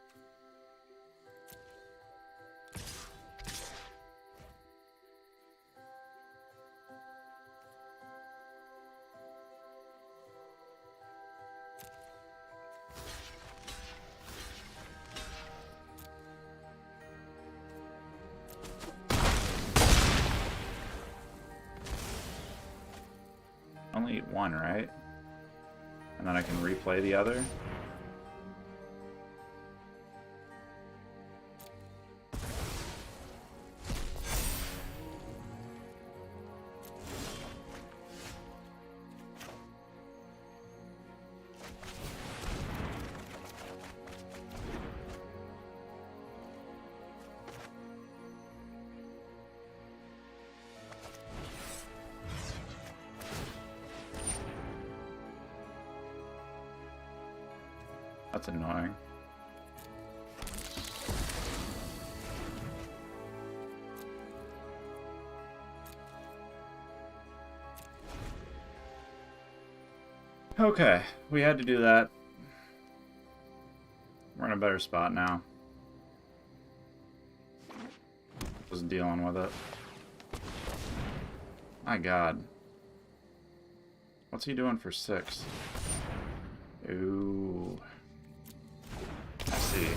Only eat one, right? And then I can replay the other? That's annoying. Okay, we had to do that. We're in a better spot now. Just dealing with it. My god. What's he doing for 6? Ooh. I see.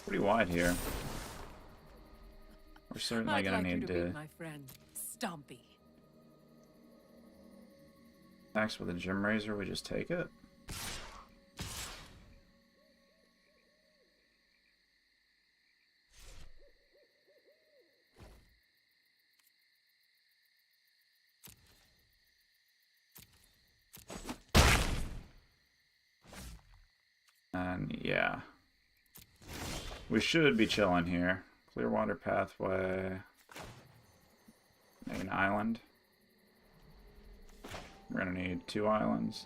Pretty wide here. We're certainly I'd gonna like you need to to meet my friend, Stompy. axe with a gym razor. We just take it. And yeah, we should be chilling here. Clearwater pathway. Main island. We're gonna need 2 islands.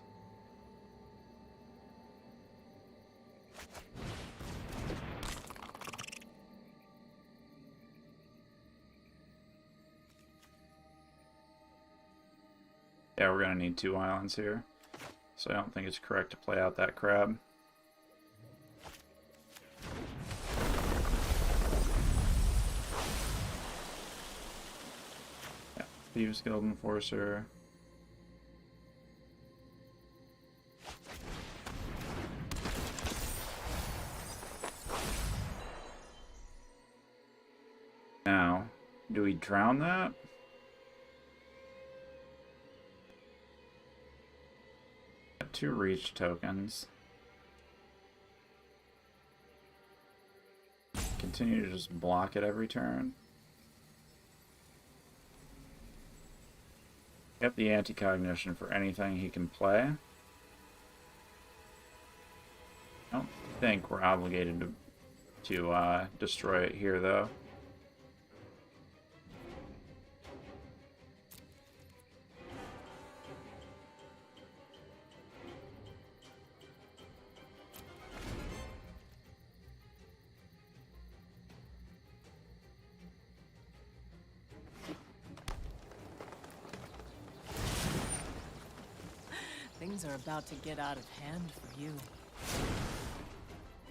Yeah, we're gonna need 2 islands here. So I don't think it's correct to play out that crab. Yeah, Thieves Guild Enforcer. Now, do we drown that? Got 2 reach tokens. Continue to just block it every turn. Get the anti-cognition for anything he can play. I don't think we're obligated to destroy it here, though. Things are about to get out of hand for you.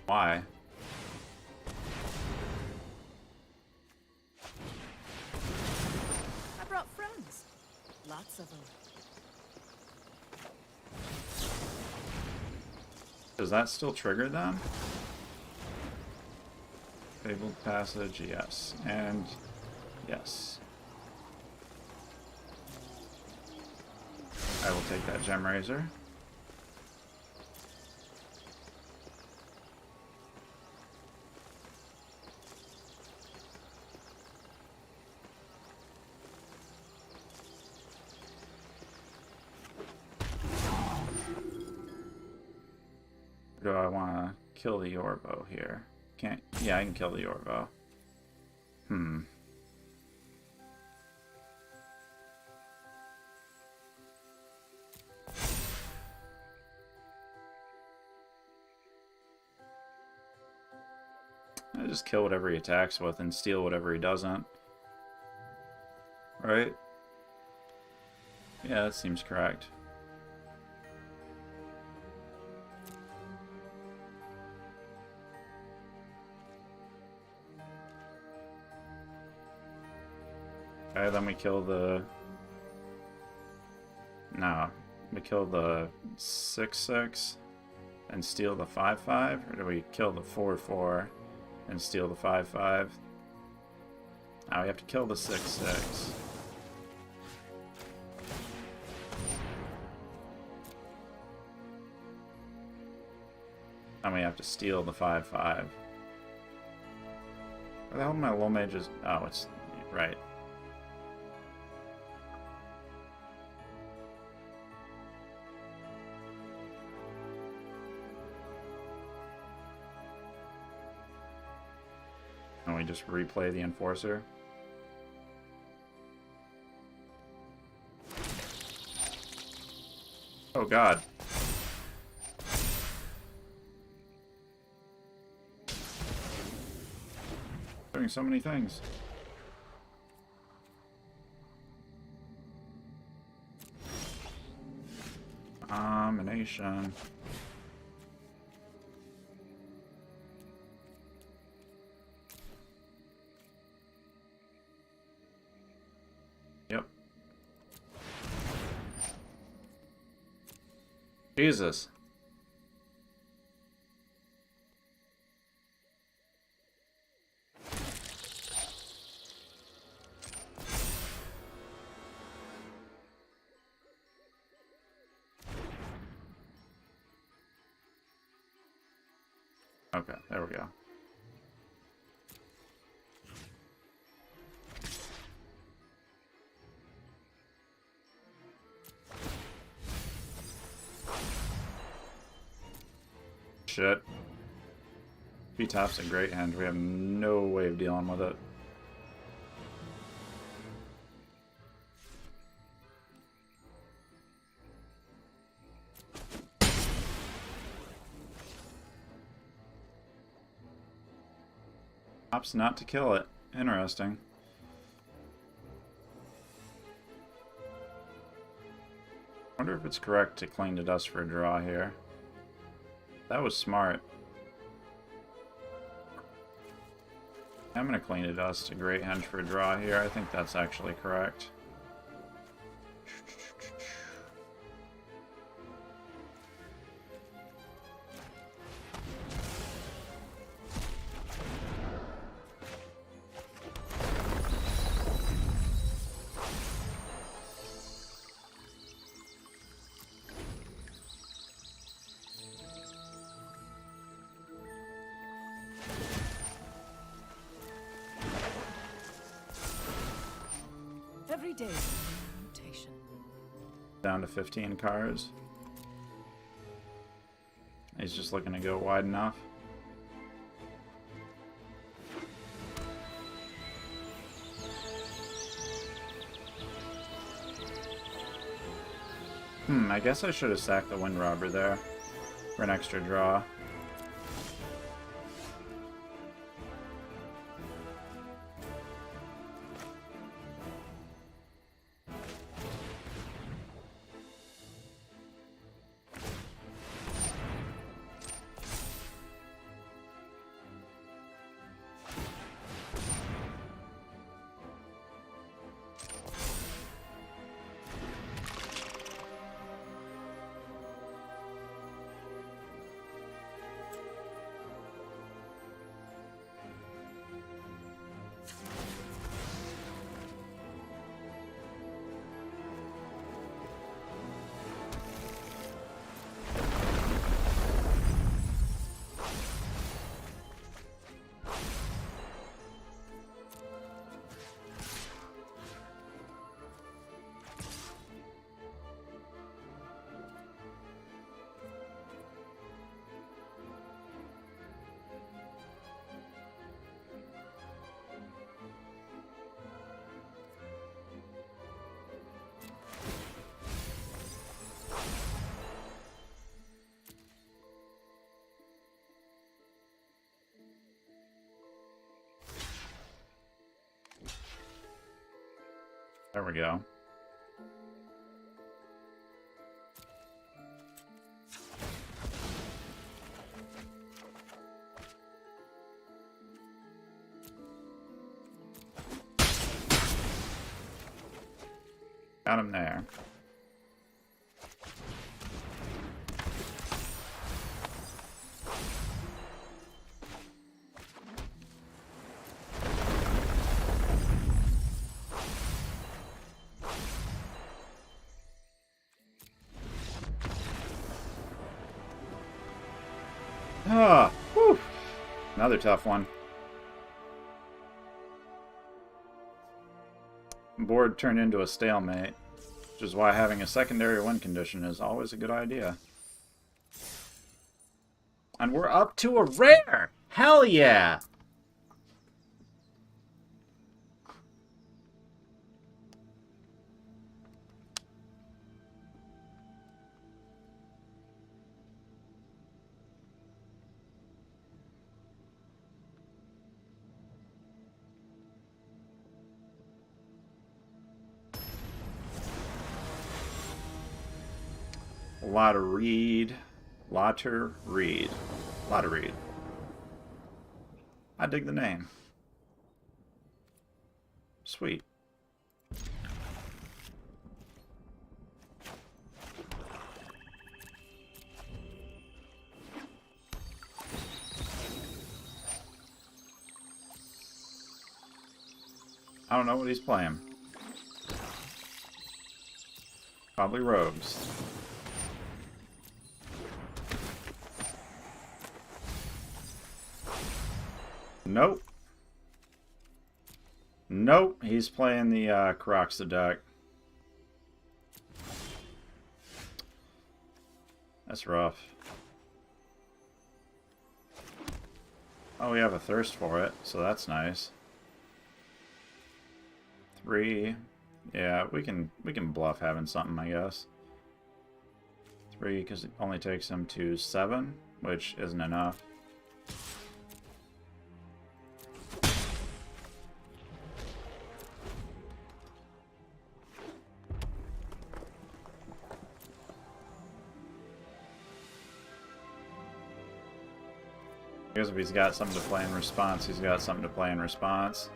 Why? I brought friends. Lots of them. Does that still trigger them? Fabled Passage, yes. And yes. I will take that gem razor. Or do I want to kill the Yorbo here? Can't. Yeah, I can kill the Yorbo. I just kill whatever he attacks with and steal whatever he doesn't. Right? Yeah, that seems correct. Okay, then we kill the... No. We kill the 6/6 and steal the 5/5? Or do we kill the 4/4 and steal the 5/5? Now we have to kill the 6/6. And we have to steal the 5/5. Where the hell my low mage is... Oh, it's... Right. And we just replay the Enforcer. Oh god. Doing so many things. Domination. Jesus. Okay, there we go. Shit. B-Top's a great hand. We have no way of dealing with it. Opts not to kill it. Interesting. Wonder if it's correct to cling to dust for a draw here. That was smart. I'm going to clean to dust a great henge for a draw here. I think that's actually correct. Every day, mutation. Down to 15 cars. He's just looking to go wide enough. I guess I should have sacked the Wind Robber there for an extra draw. There we go. Got him there. Ah, whew. Another tough one. Board turned into a stalemate, which is why having a secondary win condition is always a good idea. And we're up to a rare! Hell yeah! Lotta Reed. Lotter Reed. Lotta Reed. I dig the name. Sweet. I don't know what he's playing. Probably rogues. Nope. Nope, he's playing the Karoxa deck. That's rough. Oh, we have a thirst for it, so that's nice. 3. Yeah, we can bluff having something, I guess. 3, because it only takes him to 7, which isn't enough. I guess if he's got something to play in response, he's got something to play in response.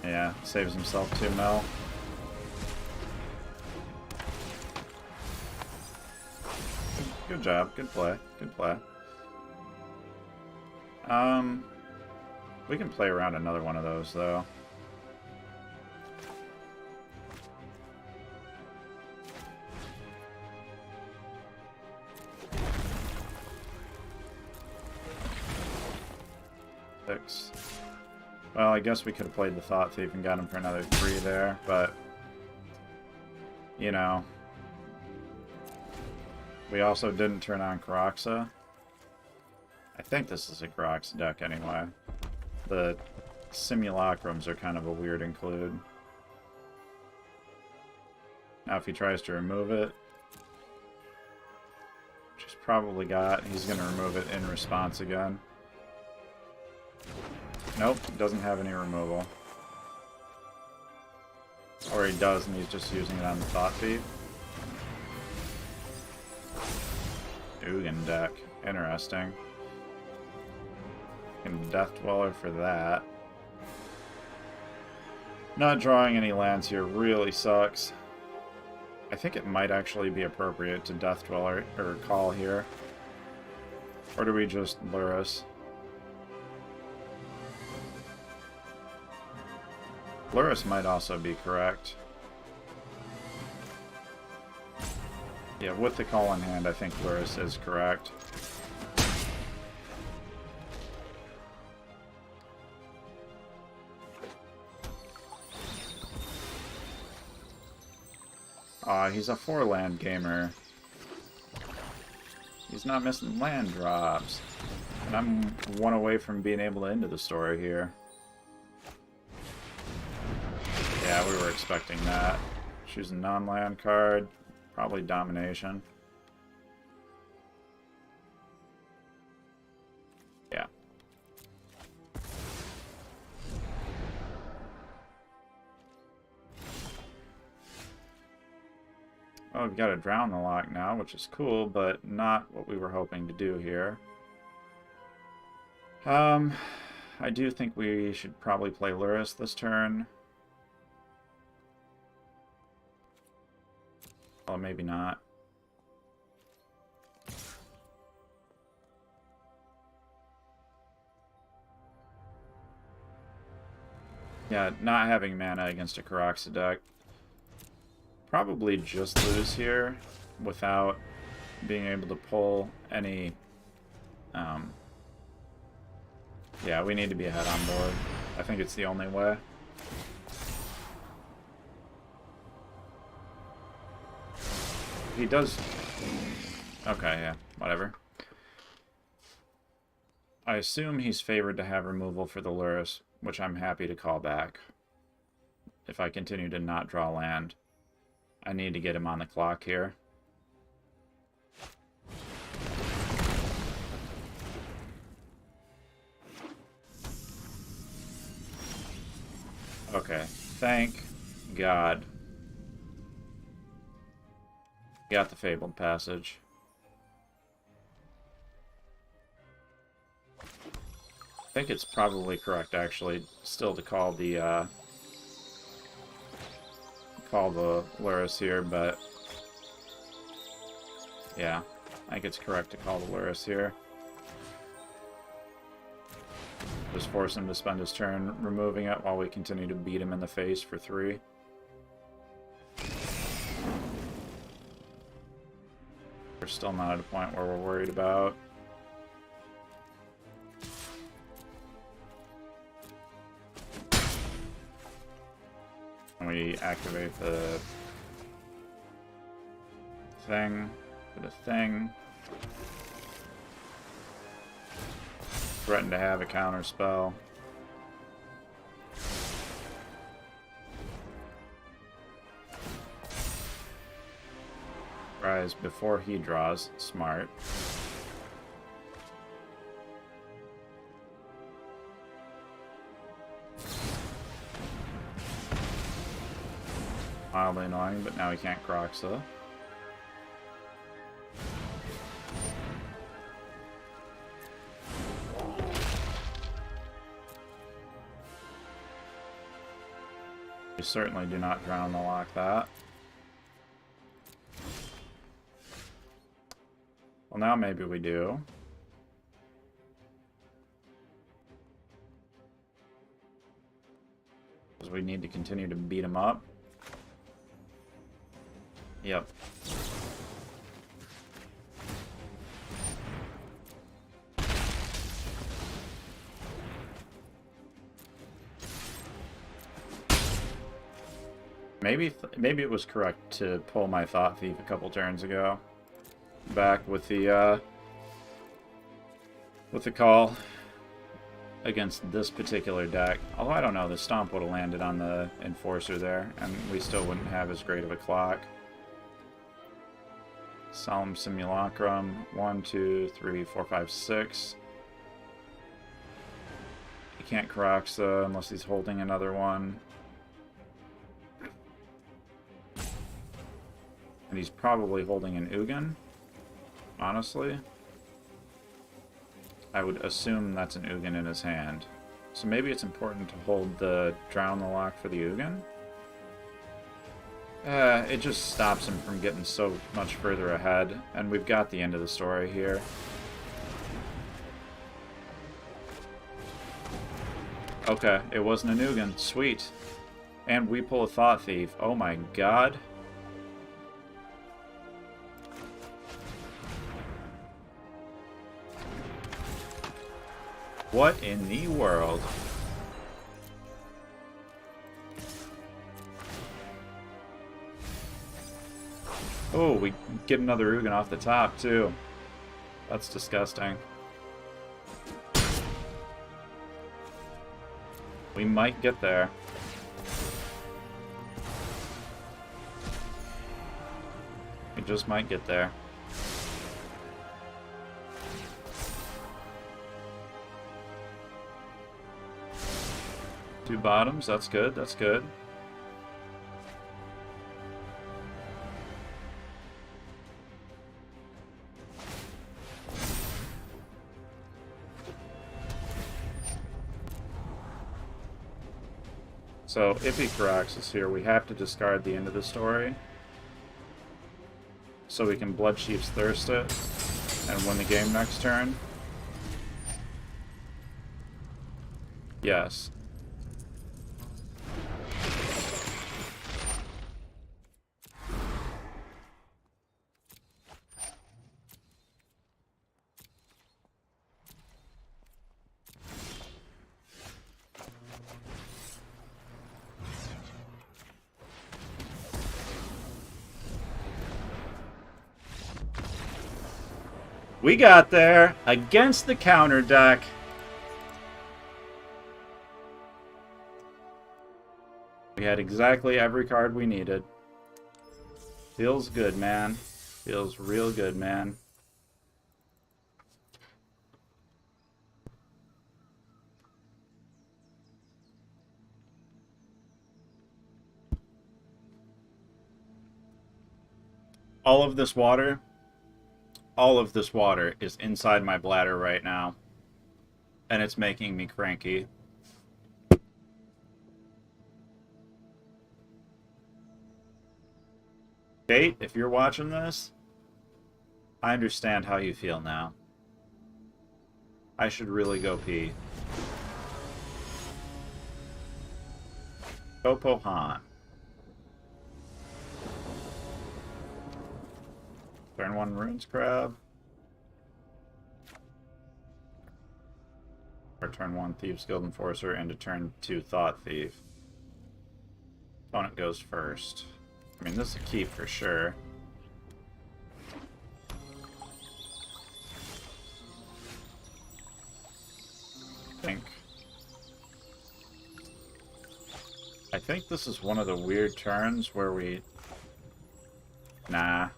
Yeah, saves himself 2 mil. Good job, good play, good play. We can play around another one of those, though. Six. Well, I guess we could have played the Thought Thief and got him for another 3 there, but... You know... We also didn't turn on Karoxa. I think this is a Karoxa deck anyway. The Simulacrums are kind of a weird include. Now if he tries to remove it, which he's probably got, he's going to remove it in response again. Nope, doesn't have any removal. Or he does, and he's just using it on the Thought Thief. Ugin deck. Interesting. And Death Dweller for that. Not drawing any lands here really sucks. I think it might actually be appropriate to Death Dweller, or call here. Or do we just Lurrus? Lurrus might also be correct. Yeah, with the call in hand, I think Lurrus is correct. He's a 4-land gamer. He's not missing land drops. And I'm 1 away from being able to end the story here. Yeah, we were expecting that. Choose a non-land card. Probably Domination. Yeah. Oh, we've got to drown the lock now, which is cool, but not what we were hoping to do here. I do think we should probably play Lurrus this turn. Oh, maybe not. Yeah, not having mana against a Karoxa deck. Probably just lose here without being able to pull any... Yeah, we need to be ahead on board. I think it's the only way. He does... Okay, yeah, whatever. I assume he's favored to have removal for the Lurrus, which I'm happy to call back. If I continue to not draw land, I need to get him on the clock here. Okay, thank God. Got the Fabled Passage. I think it's probably correct, actually, still to call the Lurrus here, but yeah, I think it's correct to call the Lurrus here. Just force him to spend his turn removing it while we continue to beat him in the face for 3. We're still not at a point where we're worried about. And we activate the thing for the thing. Threaten to have a counter spell. Rise before he draws. Smart. Mildly annoying, but now he can't Croxa. You certainly do not drown the lock that. Well, now maybe we do. Because we need to continue to beat him up. Yep. Maybe it was correct to pull my Thought Thief a couple turns ago. Back with the call against this particular deck. Although I don't know, the Stomp would have landed on the Enforcer there, and we still wouldn't have as great of a clock. Solemn Simulacrum. 1, 2, 3, 4, 5, 6. He can't Croxa unless he's holding another one. And he's probably holding an Ugin, honestly. I would assume that's an Ugin in his hand. So maybe it's important to hold the Drown the Lock for the Ugin? It just stops him from getting so much further ahead, and we've got the end of the story here. Okay, it wasn't an Ugin. Sweet. And we pull a Thought Thief. Oh my god. What in the world? Oh, we get another Ugin off the top, too. That's disgusting. We might get there. We just might get there. Two bottoms, that's good, that's good. So, if he Karax is here, we have to discard the end of the story. So we can Blood Chief's Thirst it and win the game next turn. Yes. We got there against the counter deck. We had exactly every card we needed. Feels good, man. Feels real good, man. All of this water is inside my bladder right now. And it's making me cranky. Kate, if you're watching this, I understand how you feel now. I should really go pee. Popo Han. Turn 1 Runes Crab. Or turn 1 Thieves Guild Enforcer into turn 2 Thought Thief. Opponent goes first. I mean, this is a keep for sure. I think this is one of the weird turns where we... Nah.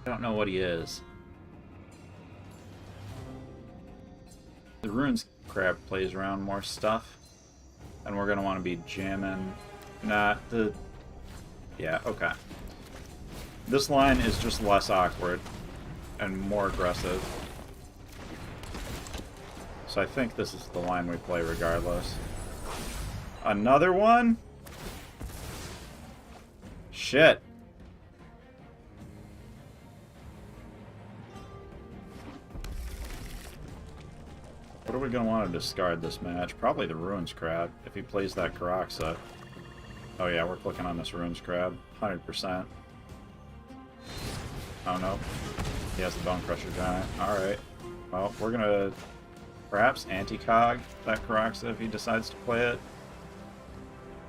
I don't know what he is. The Runes Crab plays around more stuff. And we're going to want to be jamming... Nah, the... Yeah, okay. This line is just less awkward and more aggressive. So I think this is the line we play regardless. Another one? Shit. What are we going to want to discard this match? Probably the Ruins Crab, if he plays that Karaxa. Oh yeah, we're clicking on this Ruins Crab. 100%. Oh no. He has the Bone Crusher Giant. Alright. Well, we're going to perhaps anti-cog that Karaxa if he decides to play it.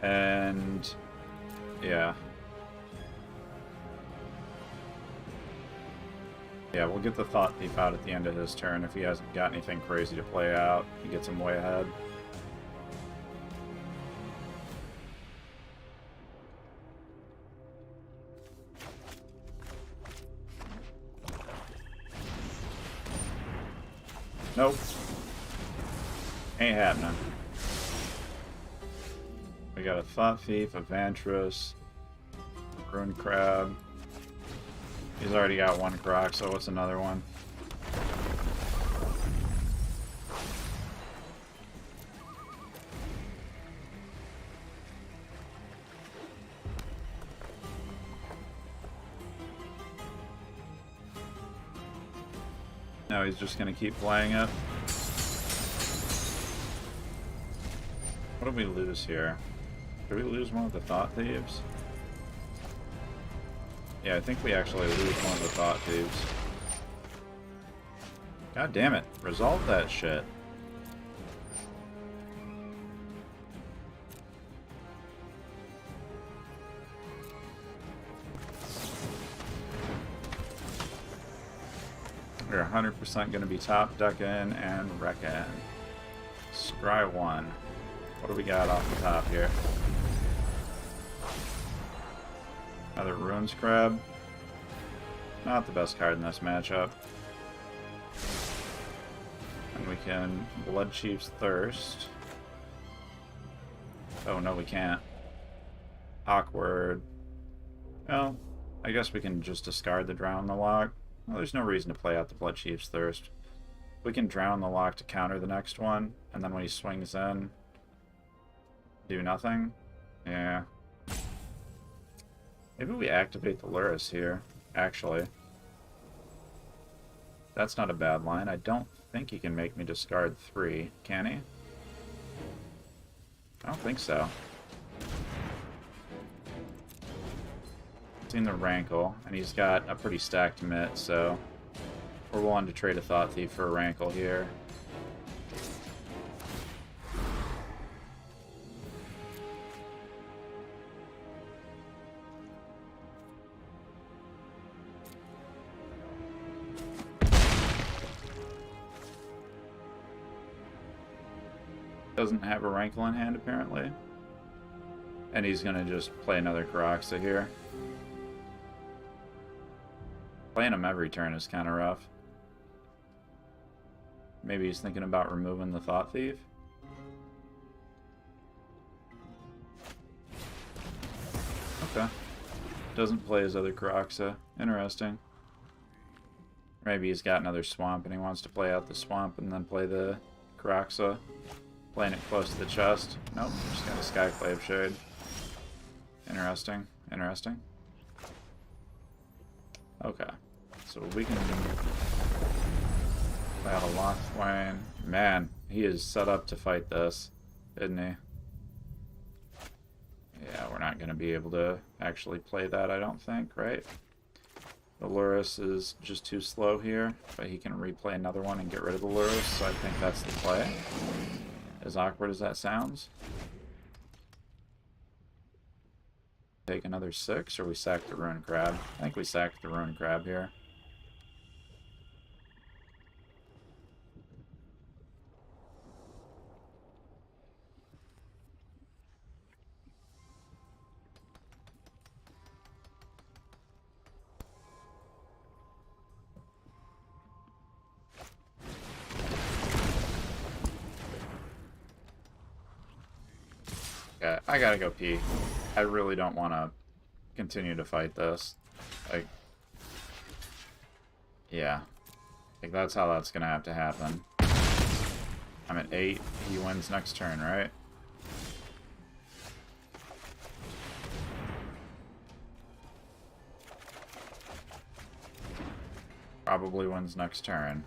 And... yeah. Yeah, we'll get the Thought Thief out at the end of his turn. If he hasn't got anything crazy to play out, he gets him way ahead. Nope. Ain't happening. We got a Thought Thief, a Vantress, Rune Crab. He's already got one Croc, so what's another one? No, he's just gonna keep playing it. What did we lose here? Did we lose one of the Thought Thieves? Yeah, I think we actually lose one of the Thought Thieves. God damn it. Resolve that shit. We're 100% going to be top decking and wrecking. Scry 1. What do we got off the top here? Another Runes Crab. Not the best card in this matchup. And we can Blood Chief's Thirst. Oh no, we can't. Awkward. Well, I guess we can just discard the Drown the Lock. Well, there's no reason to play out the Blood Chief's Thirst. We can Drown the Lock to counter the next one, and then when he swings in, do nothing? Yeah. Maybe we activate the Lurrus here, actually. That's not a bad line. I don't think he can make me discard 3, can he? I don't think so. Seen the Rankle, and he's got a pretty stacked mitt, so we're willing to trade a Thought Thief for a Rankle here. Doesn't have a Rankle in hand, apparently. And he's gonna just play another Karaxa here. Playing him every turn is kind of rough. Maybe he's thinking about removing the Thought Thief. Okay. Doesn't play his other Karaxa. Interesting. Maybe he's got another Swamp and he wants to play out the Swamp and then play the Karaxa. Playing it close to the chest. Nope, just got a Skyclave Shade. Interesting. Interesting. Okay. So we can Play out a lock Swain. Man, he is set up to fight this, isn't he? Yeah, we're not going to be able to actually play that, I don't think, right? The Lurrus is just too slow here, but he can replay another one and get rid of the Lurrus, so I think that's the play. As awkward as that sounds. Take another 6, or we sack the Ruined Crab? I think we sacked the Ruined Crab here. Okay, I gotta go pee. I really don't want to continue to fight this. Like, yeah. Like, that's how that's gonna have to happen. I'm at 8. He wins next turn, right? Probably wins next turn.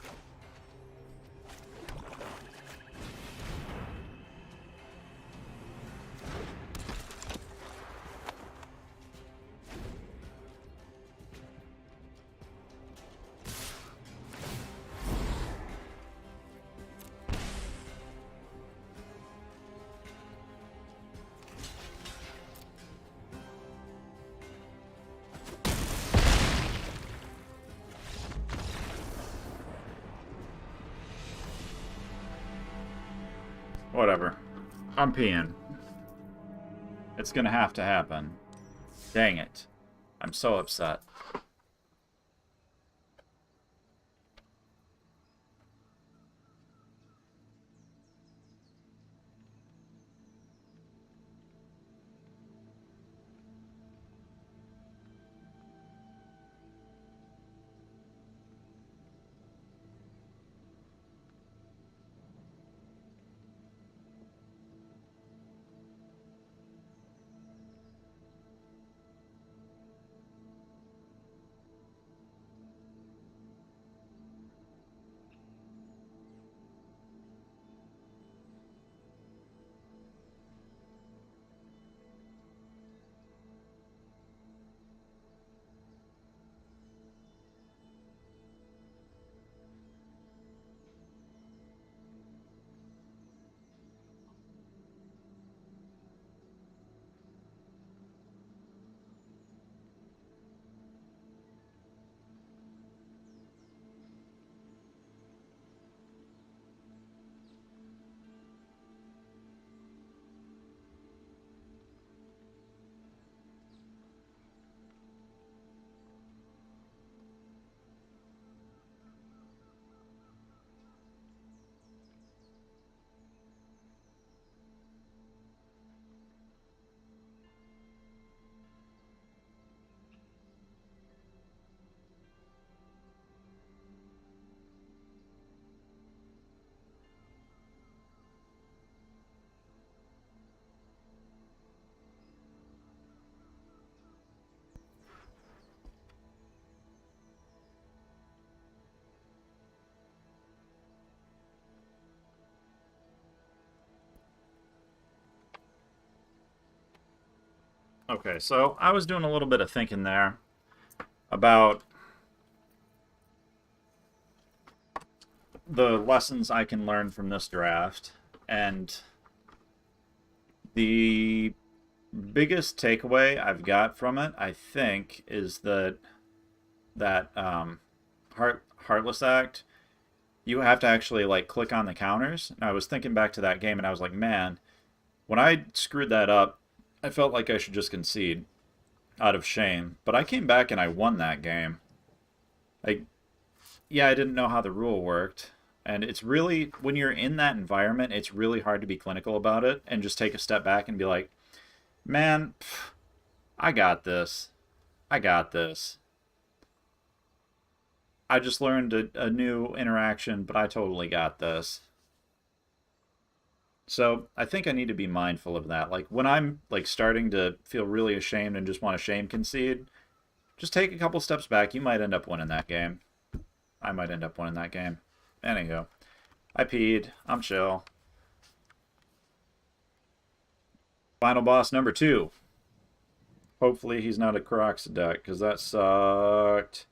Whatever. I'm peeing. It's gonna have to happen. Dang it. I'm so upset. Okay, so I was doing a little bit of thinking there about the lessons I can learn from this draft, and the biggest takeaway I've got from it, I think, is that Heartless Act, you have to actually like click on the counters. And I was thinking back to that game, and I was like, man, when I screwed that up, I felt like I should just concede out of shame. But I came back and I won that game. Like, yeah, I didn't know how the rule worked. And it's really, when you're in that environment, it's really hard to be clinical about it and just take a step back and be like, man, I got this. I got this. I just learned a new interaction, but I totally got this. So I think I need to be mindful of that. Like when I'm like starting to feel really ashamed and just want to shame concede, just take a couple steps back. You might end up winning that game. I might end up winning that game. Anywho, I peed. I'm chill. Final boss number 2. Hopefully he's not a Croxidect, because that sucked.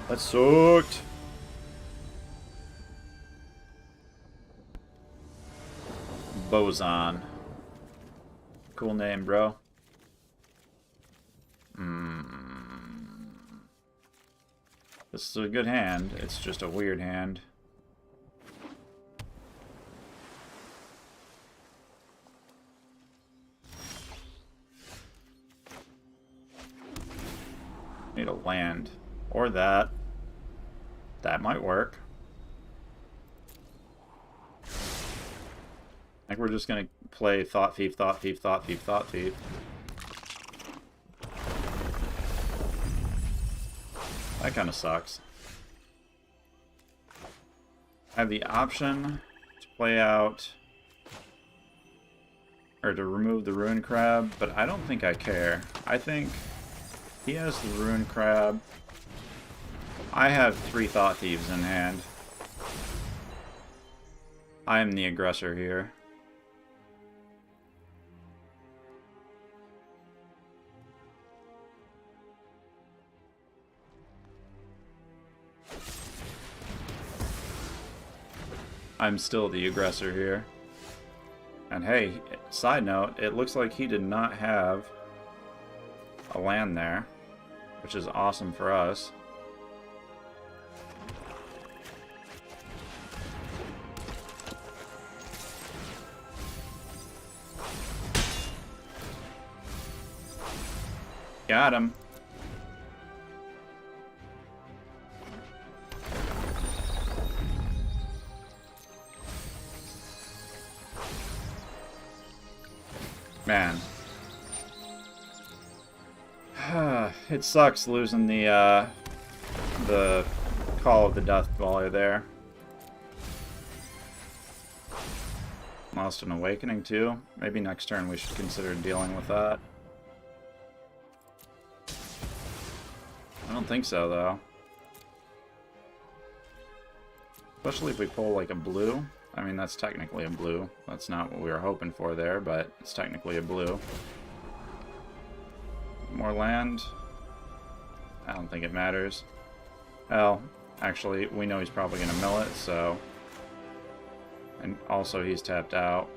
That sucked. Boson. Cool name, bro. This is a good hand. It's just a weird hand. Need a land. Or that. That might work. I think we're just gonna play Thought Thief, Thought Thief, Thought Thief, Thought Thief. That kind of sucks. I have the option to play out or to remove the Ruin Crab, but I don't think I care. I think he has the Ruin Crab. I have 3 Thought Thieves in hand. I am the aggressor here. I'm still the aggressor here. And hey, side note, it looks like he did not have a land there, which is awesome for us. Got him. Man. It sucks losing the Call of the Death Dweller there. Lost an Awakening too. Maybe next turn we should consider dealing with that. I don't think so, though. Especially if we pull, like, a blue. I mean, that's technically a blue. That's not what we were hoping for there, but it's technically a blue. More land? I don't think it matters. Well, actually, we know he's probably going to mill it, so... And also, he's tapped out.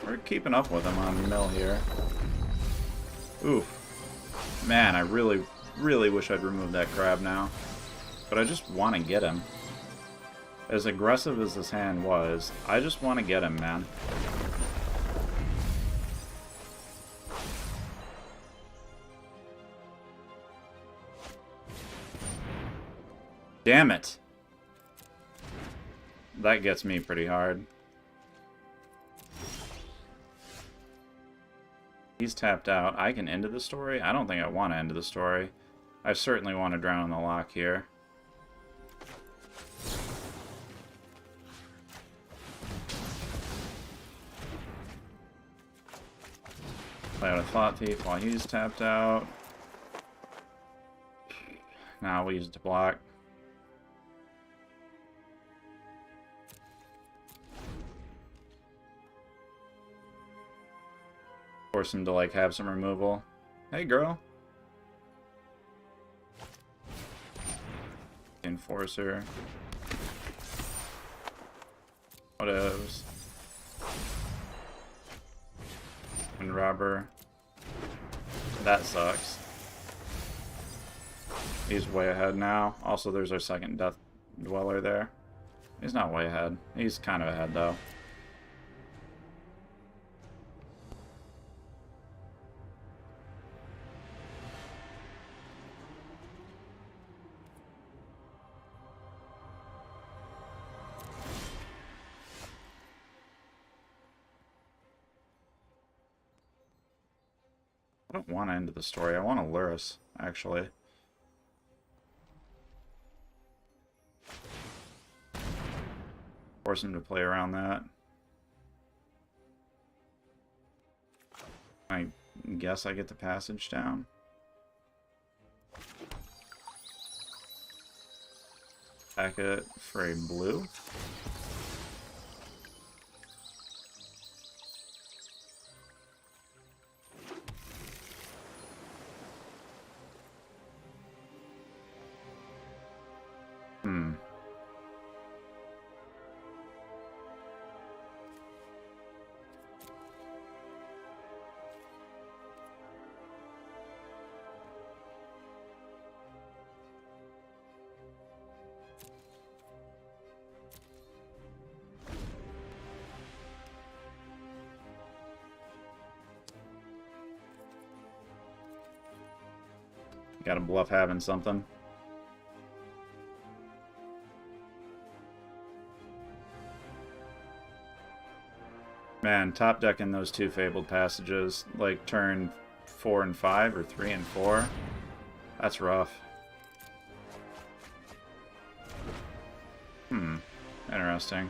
We're keeping up with him on the mill here. Oof. Man, I really, really wish I'd removed that crab now. But I just want to get him. As aggressive as this hand was, I just want to get him, man. Damn it. That gets me pretty hard. He's tapped out. I can end the story? I don't think I want to end the story. I certainly want to drown in the lock here. Play out a Thought Thief while he's tapped out. Now we use it to block. Force him to, like, have some removal. Hey, girl. Enforcer. Whatevs. And robber. That sucks. He's way ahead now. Also, there's our second Death Dweller there. He's not way ahead. He's kind of ahead, though. I don't want to end the story. I want a Lurrus, actually. force him to play around that. I guess I get the passage down. Packet for a blue. Got to bluff having something. Man, top decking those two Fabled Passages, like turn 4 and 5 or 3 and 4. That's rough. Interesting.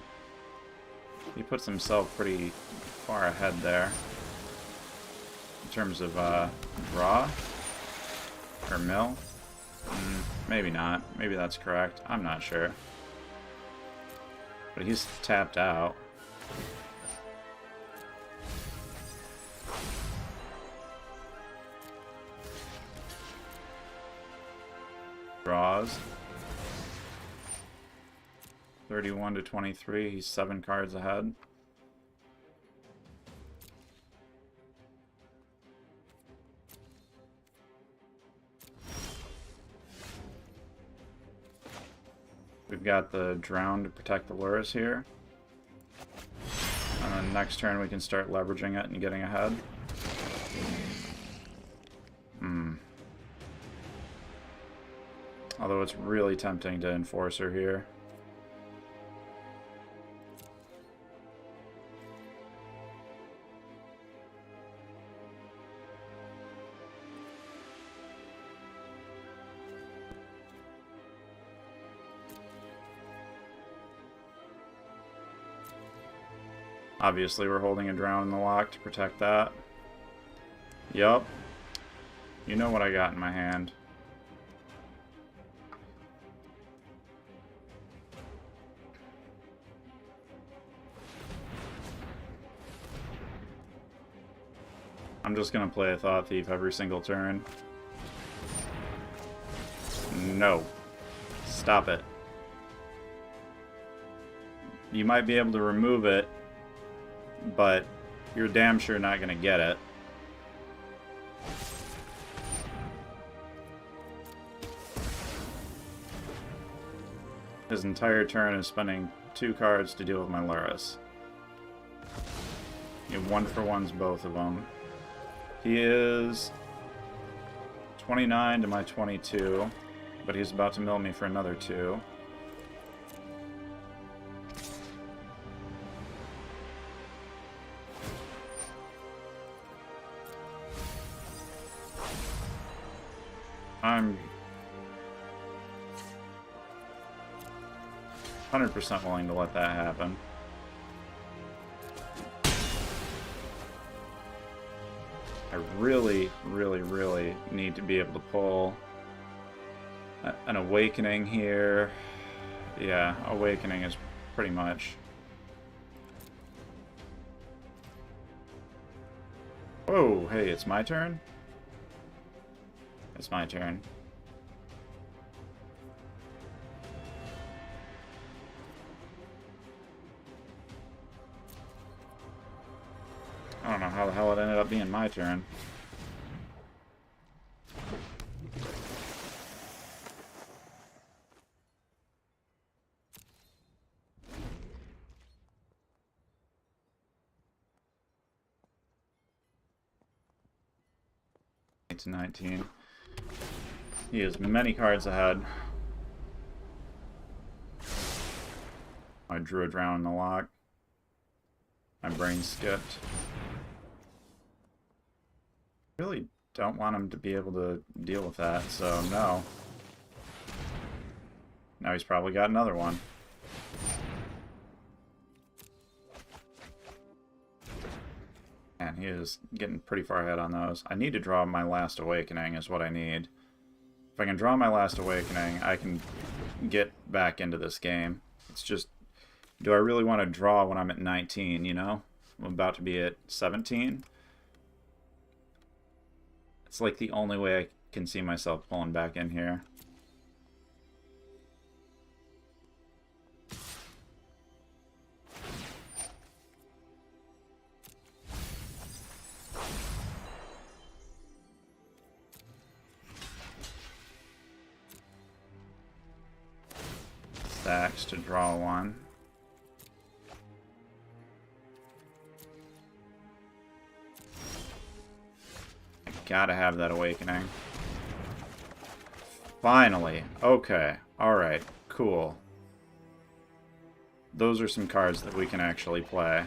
He puts himself pretty far ahead there. In terms of draw. Or mill? Maybe not. Maybe that's correct. I'm not sure. But he's tapped out. Draws. 31 to 23. He's 7 cards ahead. We've got the Drown to protect the Lurrus here. And then next turn we can start leveraging it and getting ahead. Although it's really tempting to Enforcer here. Obviously, we're holding a Drown in the lock to protect that. Yup. You know what I got in my hand. I'm just gonna play a Thought Thief every single turn. No. Stop it. You might be able to remove it, but you're damn sure not going to get it. His entire turn is spending 2 cards to deal with my Lurrus. You 1-for-1s both of them. He is 29 to my 22, but he's about to mill me for another 2. I'm 100% willing to let that happen. I really, really, really need to be able to pull an Awakening here. Yeah, Awakening is pretty much. Oh, hey, it's my turn? It's my turn. I don't know how the hell it ended up being my turn. To 19. He has many cards ahead. I drew a Drown in the lock. My brain skipped. Really don't want him to be able to deal with that, so no. Now he's probably got another one. And he is getting pretty far ahead on those. I need to draw my Last Awakening is what I need. If I can draw my Last Awakening, I can get back into this game. It's just, do I really want to draw when I'm at 19, you know? I'm about to be at 17. It's like the only way I can see myself pulling back in here. Stacks to draw one. I gotta have that Awakening. Finally. Okay. Alright. Cool. Those are some cards that we can actually play.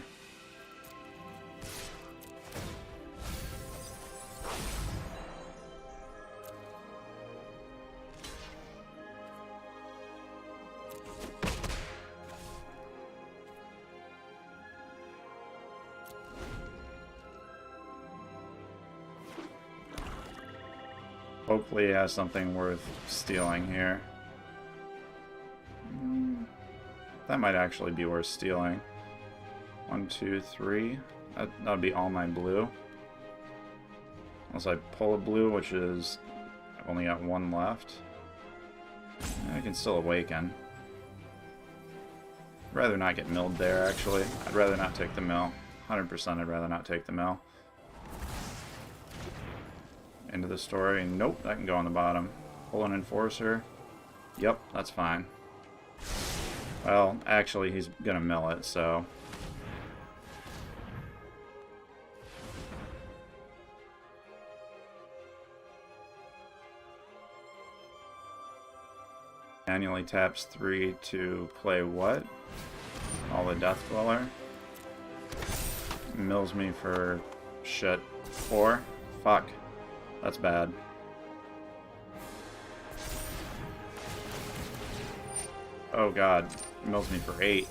Hopefully he has something worth stealing here. That might actually be worth stealing. 1, 2, 3. That would be all my blue. Unless I pull a blue, which is... I've only got one left. I can still Awaken. I'd rather not get milled there, actually. I'd rather not take the mill. 100% I'd rather not take the mill. Into the story. Nope, that can go on the bottom. Pull an Enforcer. Yep, that's fine. Well, actually, he's gonna mill it, so... Annually taps 3 to play what? All the Death Dweller. Mills me for... shit. 4? Fuck. That's bad. Oh god. Mills me for 8.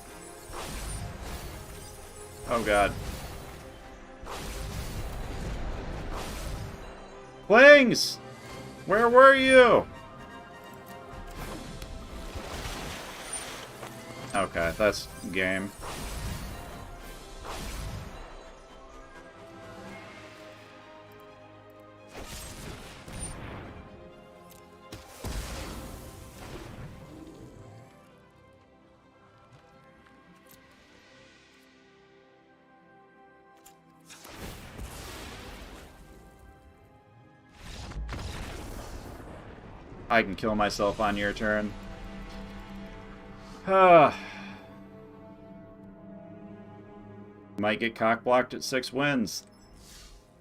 Oh god. Plings! Where were you? Okay, that's game. I can kill myself on your turn. Might get cock-blocked at 6 wins.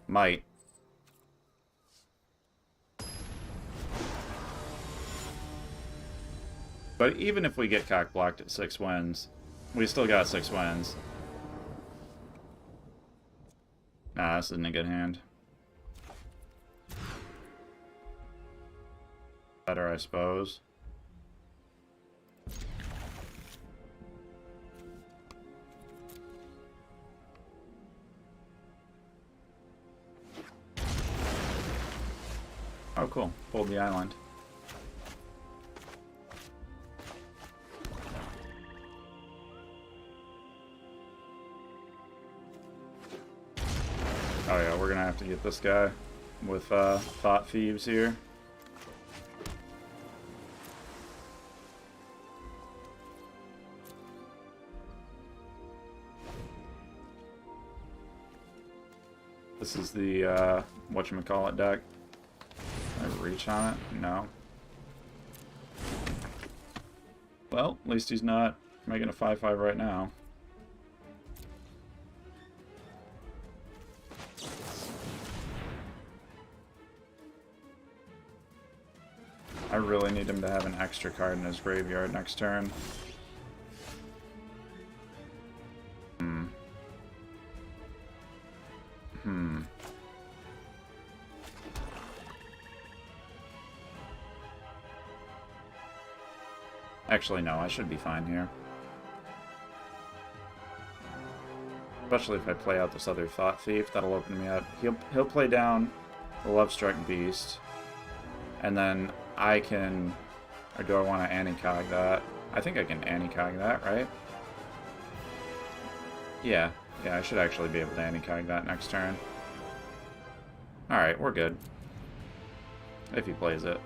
Might. But even if we get cock-blocked at 6 wins, we still got 6 wins. Nah, this isn't a good hand. Better, I suppose. Oh, cool. Pulled the island. Oh yeah, we're gonna have to get this guy with Thought Thieves here. This is the, whatchamacallit deck. Can I reach on it? No. Well, at least he's not making a 5/5 right now. I really need him to have an extra card in his graveyard next turn. Actually, no, I should be fine here. Especially if I play out this other Thought Thief, that'll open me up. He'll play down the Lovestruck Beast, and then I can... Or do I want to Anicog that? I think I can Anicog that, right? Yeah, I should actually be able to Anicog that next turn. Alright, we're good. If he plays it.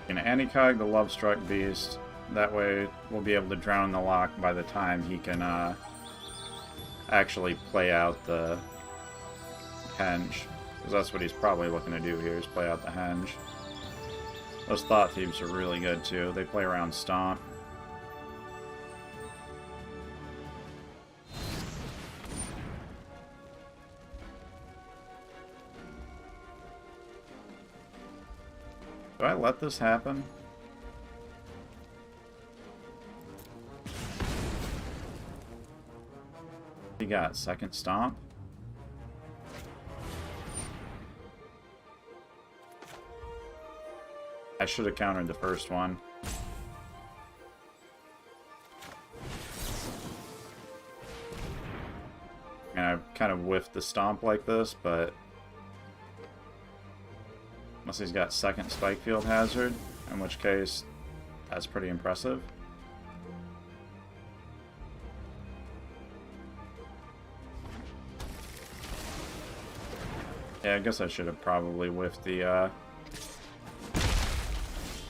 Gonna Anicog the Lovestruck Beast. That way we'll be able to drown the lock by the time he can actually play out the Henge. Because that's what he's probably looking to do here, is play out the Henge. Those Thought Thieves are really good too. They play around Stomp. Do I let this happen? He got second Stomp. I should have countered the first one. And I kind of whiffed the Stomp like this, but unless he's got second Spike Field Hazard, in which case that's pretty impressive. Yeah, I guess I should have probably whiffed the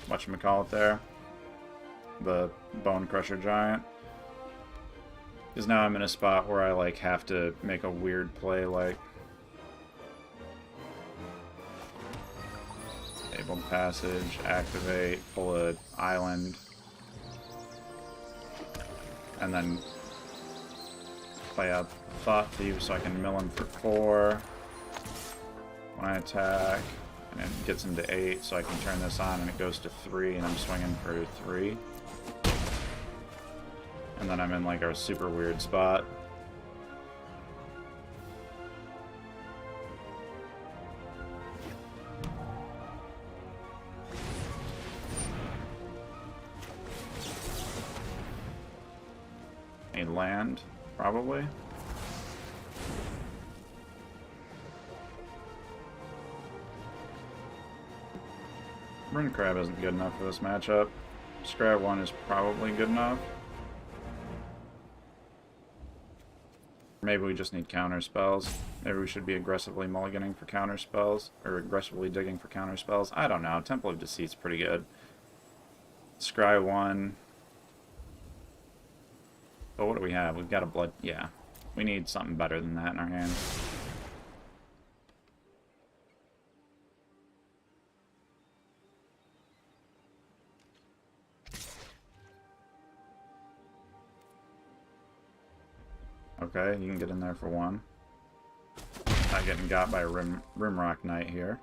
whatchamacallit there, the Bone Crusher Giant. Because now I'm in a spot where I like have to make a weird play, like Fabled Passage, activate, pull a island, and then play out Thought Thief so I can mill him for 4 when I attack. And it gets him to 8, so I can turn this on and it goes to 3, and I'm swinging for 3. And then I'm in like a super weird spot. A land, probably. Rune Crab isn't good enough for this matchup. Scrab 1 is probably good enough. Maybe we just need counter spells. Maybe we should be aggressively mulliganing for counter spells, or aggressively digging for counter spells. I don't know. Temple of Deceit's pretty good. Scry 1. But what do we have? We've got a blood... Yeah. We need something better than that in our hand. Okay, you can get in there for 1. Not getting got by a Rimrock Knight here.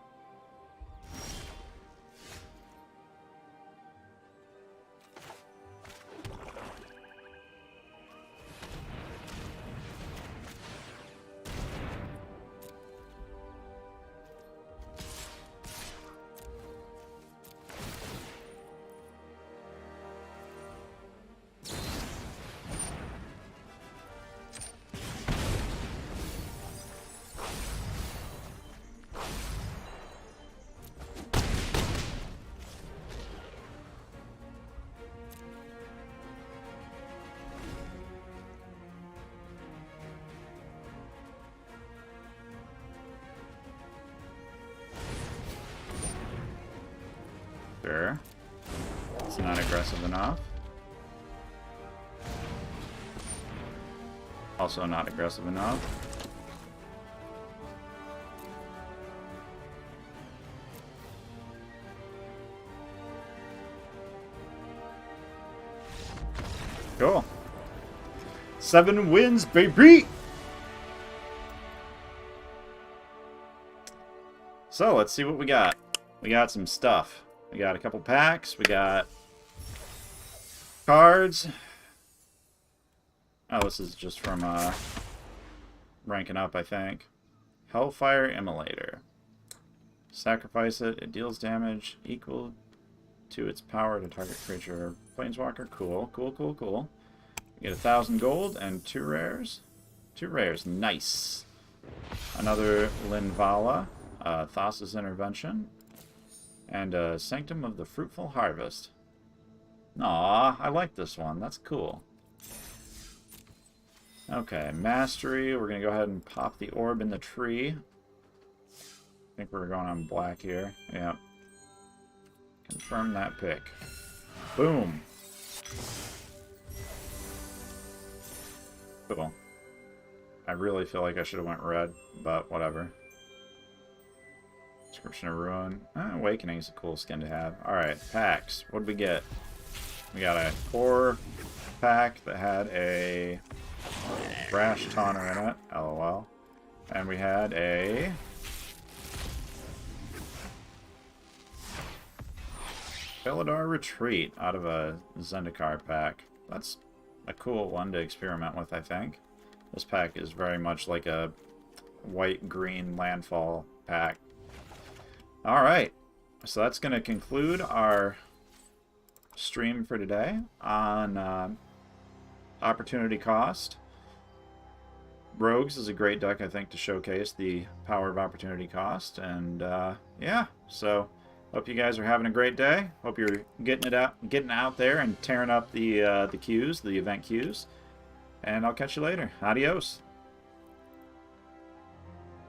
Sure. It's not aggressive enough. Also not aggressive enough. Cool. 7 wins, baby! So, let's see what we got. We got some stuff. We got a couple packs. We got cards. Oh, this is just from ranking up, I think. Hellfire Immolator. Sacrifice it. It deals damage equal to its power to target creature. Planeswalker. Cool. Cool, cool, cool. We get 1,000 gold and 2 rares. 2 rares. Nice. Another Linvala. Thassa's Intervention. And Sanctum of the Fruitful Harvest. Aw, I like this one. That's cool. Okay, Mastery. We're going to go ahead and pop the orb in the tree. I think we're going on black here. Yep. Confirm that pick. Boom. Cool. I really feel like I should have went red, but whatever. Description of Ruin. Awakening is a cool skin to have. Alright, packs. What did we get? We got a core pack that had a Brash Taunter in it. LOL. And we had a Felidar Retreat out of a Zendikar pack. That's a cool one to experiment with, I think. This pack is very much like a white-green landfall pack. Alright, so that's going to conclude our stream for today on Opportunity Cost. Rogues is a great deck, I think, to showcase the power of Opportunity Cost. And yeah, so hope you guys are having a great day. Hope you're getting out there and tearing up the queues, the event queues. And I'll catch you later. Adios.